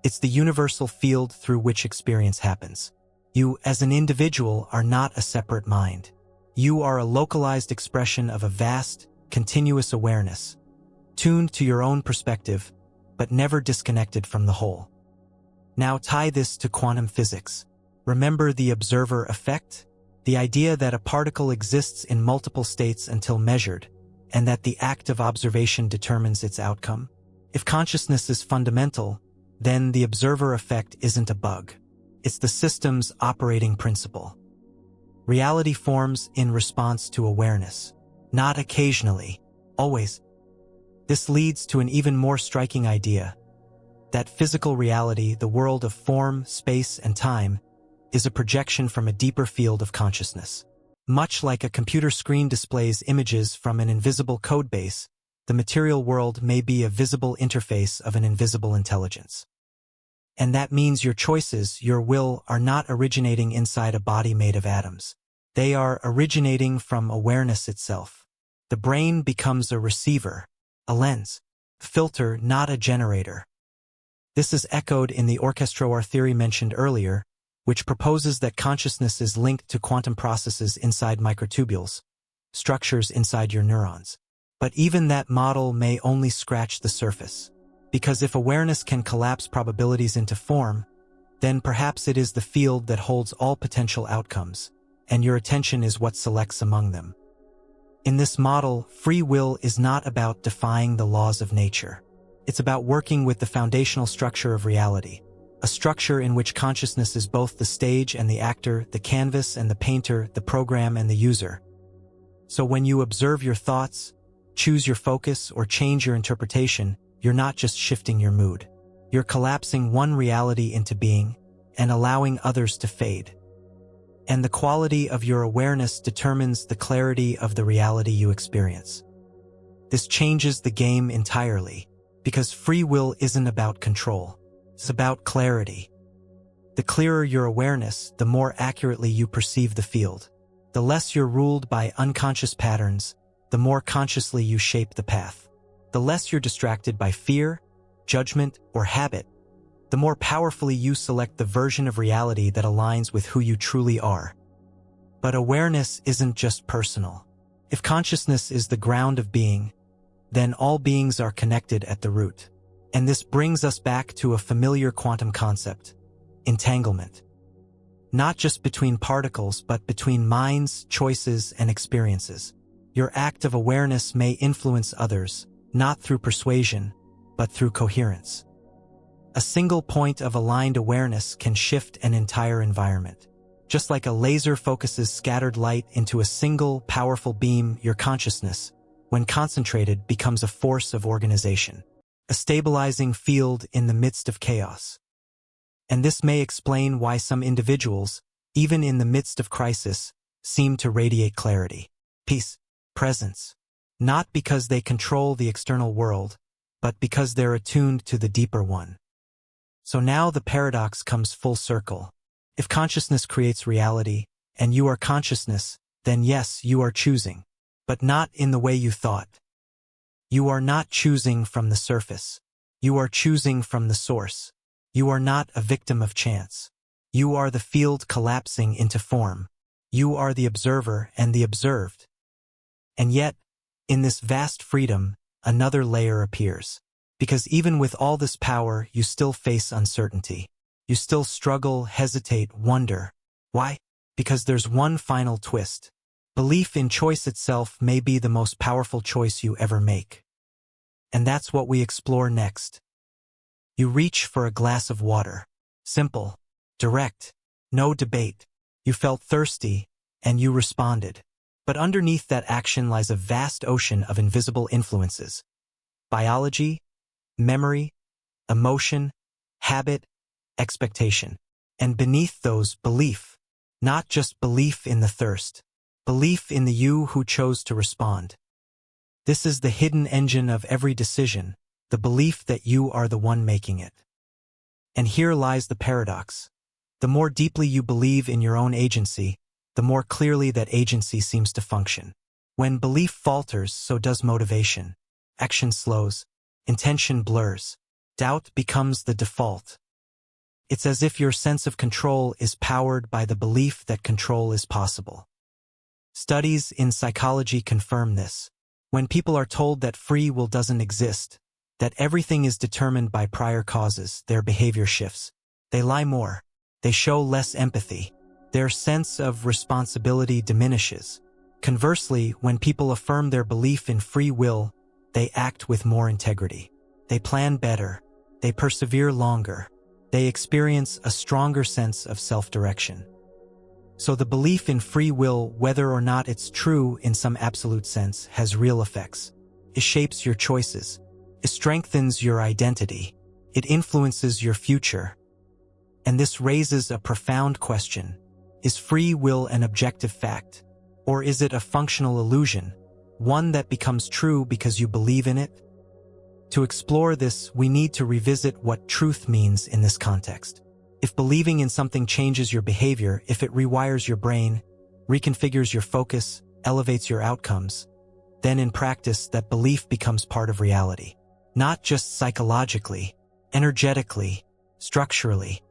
[SPEAKER 1] It's the universal field through which experience happens. You, as an individual, are not a separate mind. You are a localized expression of a vast, continuous awareness, tuned to your own perspective, but never disconnected from the whole. Now tie this to quantum physics. Remember the observer effect? The idea that a particle exists in multiple states until measured, and that the act of observation determines its outcome? If consciousness is fundamental, then the observer effect isn't a bug. It's the system's operating principle. Reality forms in response to awareness, not occasionally, always. This leads to an even more striking idea, that physical reality, the world of form, space, and time, is a projection from a deeper field of consciousness. Much like a computer screen displays images from an invisible codebase, the material world may be a visible interface of an invisible intelligence. And that means your choices, your will, are not originating inside a body made of atoms. They are originating from awareness itself. The brain becomes a receiver, a lens, filter, not a generator. This is echoed in the orchestroar theory mentioned earlier, which proposes that consciousness is linked to quantum processes inside microtubules, structures inside your neurons. But even that model may only scratch the surface. Because if awareness can collapse probabilities into form, then perhaps it is the field that holds all potential outcomes, and your attention is what selects among them. In this model, free will is not about defying the laws of nature. It's about working with the foundational structure of reality, a structure in which consciousness is both the stage and the actor, the canvas and the painter, the program and the user. So when you observe your thoughts, choose your focus, or change your interpretation, you're not just shifting your mood. You're collapsing one reality into being and allowing others to fade. And the quality of your awareness determines the clarity of the reality you experience. This changes the game entirely, because free will isn't about control. It's about clarity. The clearer your awareness, the more accurately you perceive the field. The less you're ruled by unconscious patterns, the more consciously you shape the path. The less you're distracted by fear, judgment, or habit, the more powerfully you select the version of reality that aligns with who you truly are. But awareness isn't just personal. If consciousness is the ground of being, then all beings are connected at the root. And this brings us back to a familiar quantum concept: entanglement. Not just between particles, but between minds, choices, and experiences. Your act of awareness may influence others, not through persuasion, but through coherence. A single point of aligned awareness can shift an entire environment. Just like a laser focuses scattered light into a single, powerful beam, your consciousness, when concentrated, becomes a force of organization, a stabilizing field in the midst of chaos. And this may explain why some individuals, even in the midst of crisis, seem to radiate clarity, peace, presence, not because they control the external world, but because they're attuned to the deeper one. So now the paradox comes full circle. If consciousness creates reality, and you are consciousness, then yes, you are choosing, but not in the way you thought. You are not choosing from the surface. You are choosing from the source. You are not a victim of chance. You are the field collapsing into form. You are the observer and the observed. And yet, in this vast freedom, another layer appears. Because even with all this power, you still face uncertainty. You still struggle, hesitate, wonder. Why? Because there's one final twist. Belief in choice itself may be the most powerful choice you ever make. And that's what we explore next. You reach for a glass of water. Simple, direct, no debate. You felt thirsty, and you responded. But underneath that action lies a vast ocean of invisible influences. Biology, memory, emotion, habit, expectation. And beneath those, belief. Not just belief in the thirst. Belief in the you who chose to respond. This is the hidden engine of every decision, the belief that you are the one making it. And here lies the paradox. The more deeply you believe in your own agency, the more clearly that agency seems to function. When belief falters, so does motivation. Action slows, intention blurs, doubt becomes the default. It's as if your sense of control is powered by the belief that control is possible. Studies in psychology confirm this. When people are told that free will doesn't exist, that everything is determined by prior causes, their behavior shifts. They lie more. They show less empathy. Their sense of responsibility diminishes. Conversely, when people affirm their belief in free will, they act with more integrity. They plan better. They persevere longer. They experience a stronger sense of self-direction. So the belief in free will, whether or not it's true in some absolute sense, has real effects. It shapes your choices. It strengthens your identity. It influences your future. And this raises a profound question. Is free will an objective fact? Or is it a functional illusion, one that becomes true because you believe in it? To explore this, we need to revisit what truth means in this context. If believing in something changes your behavior, if it rewires your brain, reconfigures your focus, elevates your outcomes. Then in practice, that belief becomes part of reality. Not just psychologically, energetically, structurally.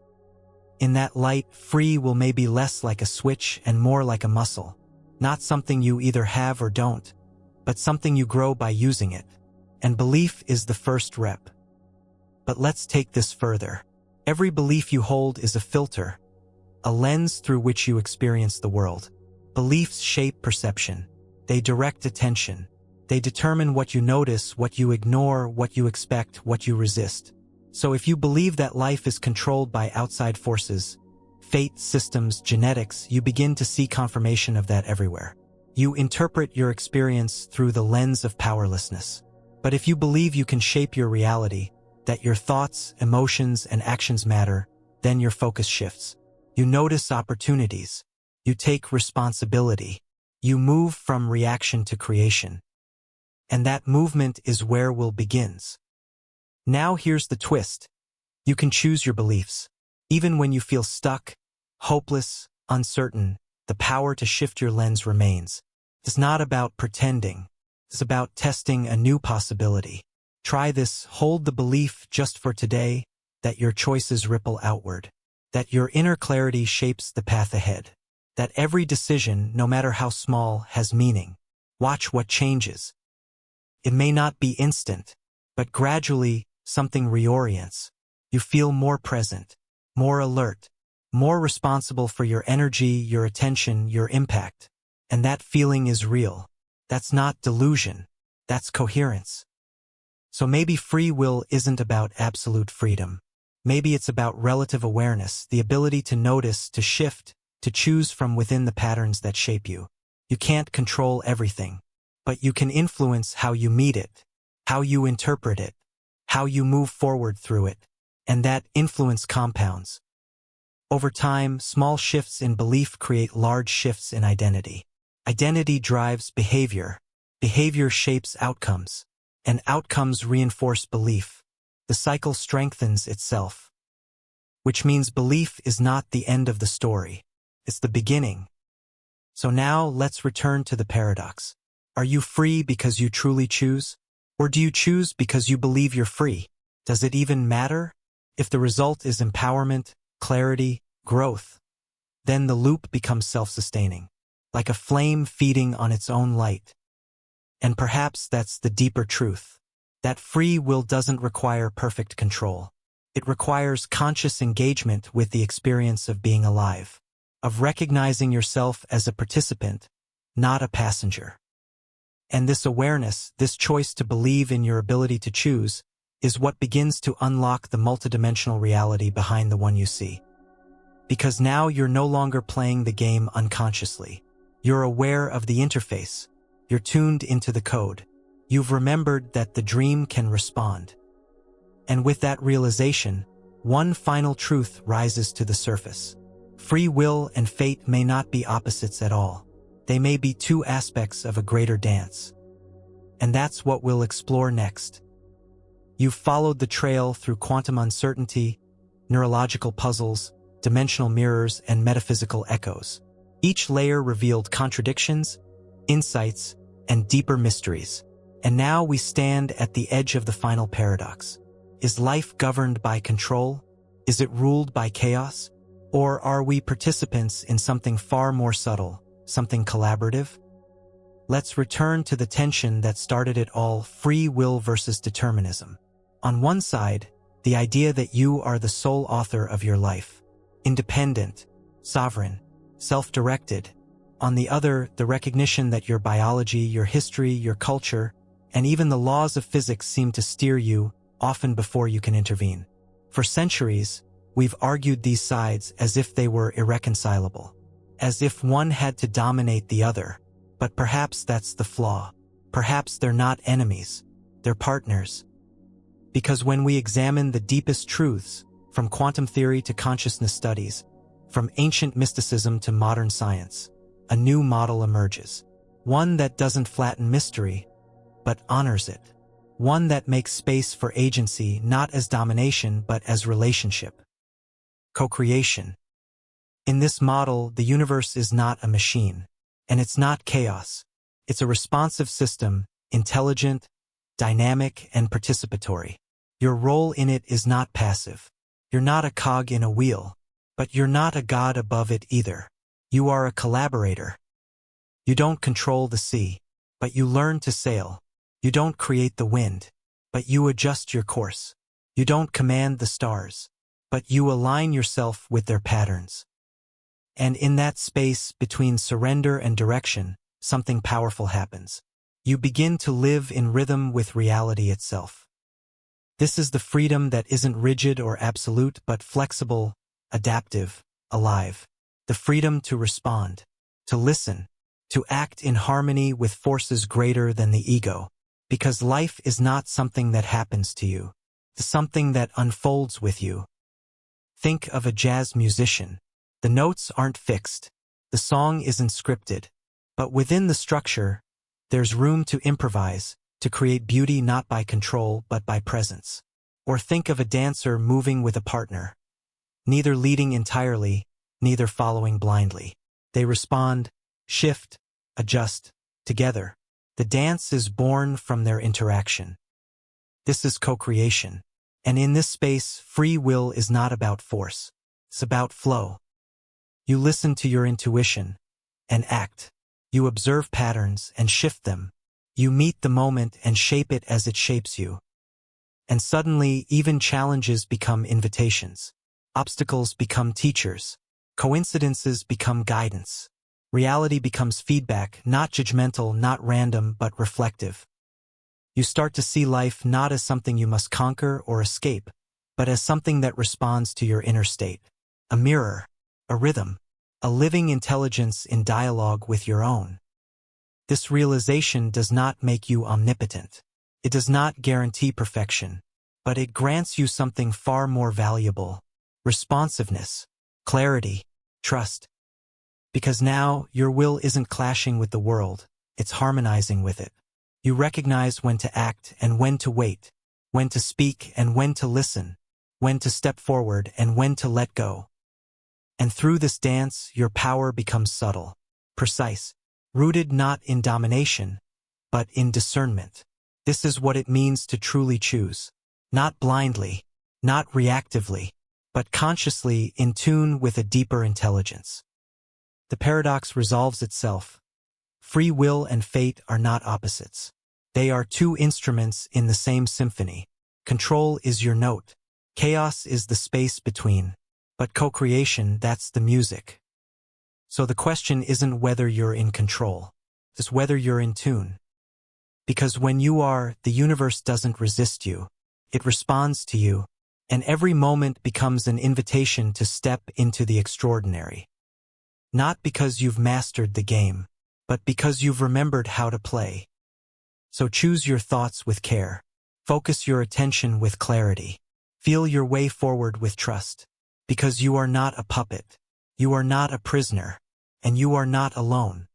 [SPEAKER 1] In that light, free will may be less like a switch and more like a muscle. Not something you either have or don't, but something you grow by using it. And belief is the first rep. But let's take this further. Every belief you hold is a filter, a lens through which you experience the world. Beliefs shape perception. They direct attention. They determine what you notice, what you ignore, what you expect, what you resist. So if you believe that life is controlled by outside forces, fate, systems, genetics, you begin to see confirmation of that everywhere. You interpret your experience through the lens of powerlessness. But if you believe you can shape your reality, that your thoughts, emotions, and actions matter, then your focus shifts. You notice opportunities. You take responsibility. You move from reaction to creation. And that movement is where will begins. Now here's the twist. You can choose your beliefs. Even when you feel stuck, hopeless, uncertain, the power to shift your lens remains. It's not about pretending. It's about testing a new possibility. Try this, hold the belief just for today, that your choices ripple outward, that your inner clarity shapes the path ahead, that every decision, no matter how small, has meaning. Watch what changes. It may not be instant, but gradually, something reorients. You feel more present, more alert, more responsible for your energy, your attention, your impact. And that feeling is real. That's not delusion. That's coherence. So maybe free will isn't about absolute freedom. Maybe it's about relative awareness, the ability to notice, to shift, to choose from within the patterns that shape you. You can't control everything, but you can influence how you meet it, how you interpret it, how you move forward through it, and that influence compounds. Over time, small shifts in belief create large shifts in identity. Identity drives behavior. Behavior shapes outcomes, and outcomes reinforce belief. The cycle strengthens itself. Which means belief is not the end of the story. It's the beginning. So now let's return to the paradox. Are you free because you truly choose? Or do you choose because you believe you're free? Does it even matter? If the result is empowerment, clarity, growth, then the loop becomes self-sustaining, like a flame feeding on its own light. And perhaps that's the deeper truth, that free will doesn't require perfect control. It requires conscious engagement with the experience of being alive, of recognizing yourself as a participant, not a passenger. And this awareness, this choice to believe in your ability to choose, is what begins to unlock the multidimensional reality behind the one you see. Because now you're no longer playing the game unconsciously. You're aware of the interface. You're tuned into the code. You've remembered that the dream can respond. And with that realization, one final truth rises to the surface. Free will and fate may not be opposites at all. They may be two aspects of a greater dance. And that's what we'll explore next. You've followed the trail through quantum uncertainty, neurological puzzles, dimensional mirrors, and metaphysical echoes. Each layer revealed contradictions, insights, and deeper mysteries. And now we stand at the edge of the final paradox. Is life governed by control? Is it ruled by chaos? Or are we participants in something far more subtle, something collaborative? Let's return to the tension that started it all, free will versus determinism. On one side, the idea that you are the sole author of your life, independent, sovereign, self-directed. On the other, the recognition that your biology, your history, your culture, and even the laws of physics seem to steer you, often before you can intervene. For centuries, we've argued these sides as if they were irreconcilable, as if one had to dominate the other. But perhaps that's the flaw. Perhaps they're not enemies, they're partners. Because when we examine the deepest truths, from quantum theory to consciousness studies, from ancient mysticism to modern science, a new model emerges. One that doesn't flatten mystery, but honors it. One that makes space for agency not as domination but as relationship. Co-creation. In this model, the universe is not a machine, and it's not chaos. It's a responsive system, intelligent, dynamic, and participatory. Your role in it is not passive. You're not a cog in a wheel, but you're not a god above it either. You are a collaborator. You don't control the sea, but you learn to sail. You don't create the wind, but you adjust your course. You don't command the stars, but you align yourself with their patterns. And in that space between surrender and direction, something powerful happens. You begin to live in rhythm with reality itself. This is the freedom that isn't rigid or absolute but flexible, adaptive, alive. The freedom to respond, to listen, to act in harmony with forces greater than the ego. Because life is not something that happens to you. It's something that unfolds with you. Think of a jazz musician. The notes aren't fixed. The song isn't scripted. But within the structure, there's room to improvise, to create beauty not by control but by presence. Or think of a dancer moving with a partner. Neither leading entirely, neither following blindly. They respond, shift, adjust, together. The dance is born from their interaction. This is co-creation. And in this space, free will is not about force. It's about flow. You listen to your intuition and act. You observe patterns and shift them. You meet the moment and shape it as it shapes you. And suddenly, even challenges become invitations. Obstacles become teachers. Coincidences become guidance. Reality becomes feedback, not judgmental, not random, but reflective. You start to see life not as something you must conquer or escape, but as something that responds to your inner state. A mirror, a rhythm, a living intelligence in dialogue with your own. This realization does not make you omnipotent. It does not guarantee perfection, but it grants you something far more valuable: responsiveness, clarity, trust. Because now, your will isn't clashing with the world, it's harmonizing with it. You recognize when to act and when to wait, when to speak and when to listen, when to step forward and when to let go. And through this dance, your power becomes subtle, precise, rooted not in domination, but in discernment. This is what it means to truly choose. Not blindly, not reactively, but consciously in tune with a deeper intelligence. The paradox resolves itself. Free will and fate are not opposites. They are two instruments in the same symphony. Control is your note. Chaos is the space between. But co-creation, that's the music. So the question isn't whether you're in control. It's whether you're in tune. Because when you are, the universe doesn't resist you. It responds to you. And every moment becomes an invitation to step into the extraordinary. Not because you've mastered the game, but because you've remembered how to play. So choose your thoughts with care. Focus your attention with clarity. Feel your way forward with trust. Because you are not a puppet. You are not a prisoner. And you are not alone.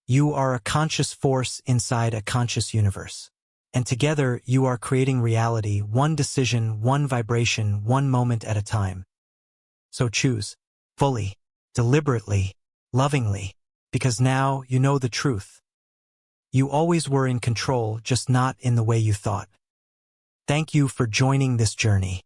[SPEAKER 1] You are a conscious force inside a conscious universe. And together you are creating reality, one decision, one vibration, one moment at a time. So choose, fully, deliberately, lovingly, because now you know the truth. You always were in control, just not in the way you thought. Thank you for joining this journey.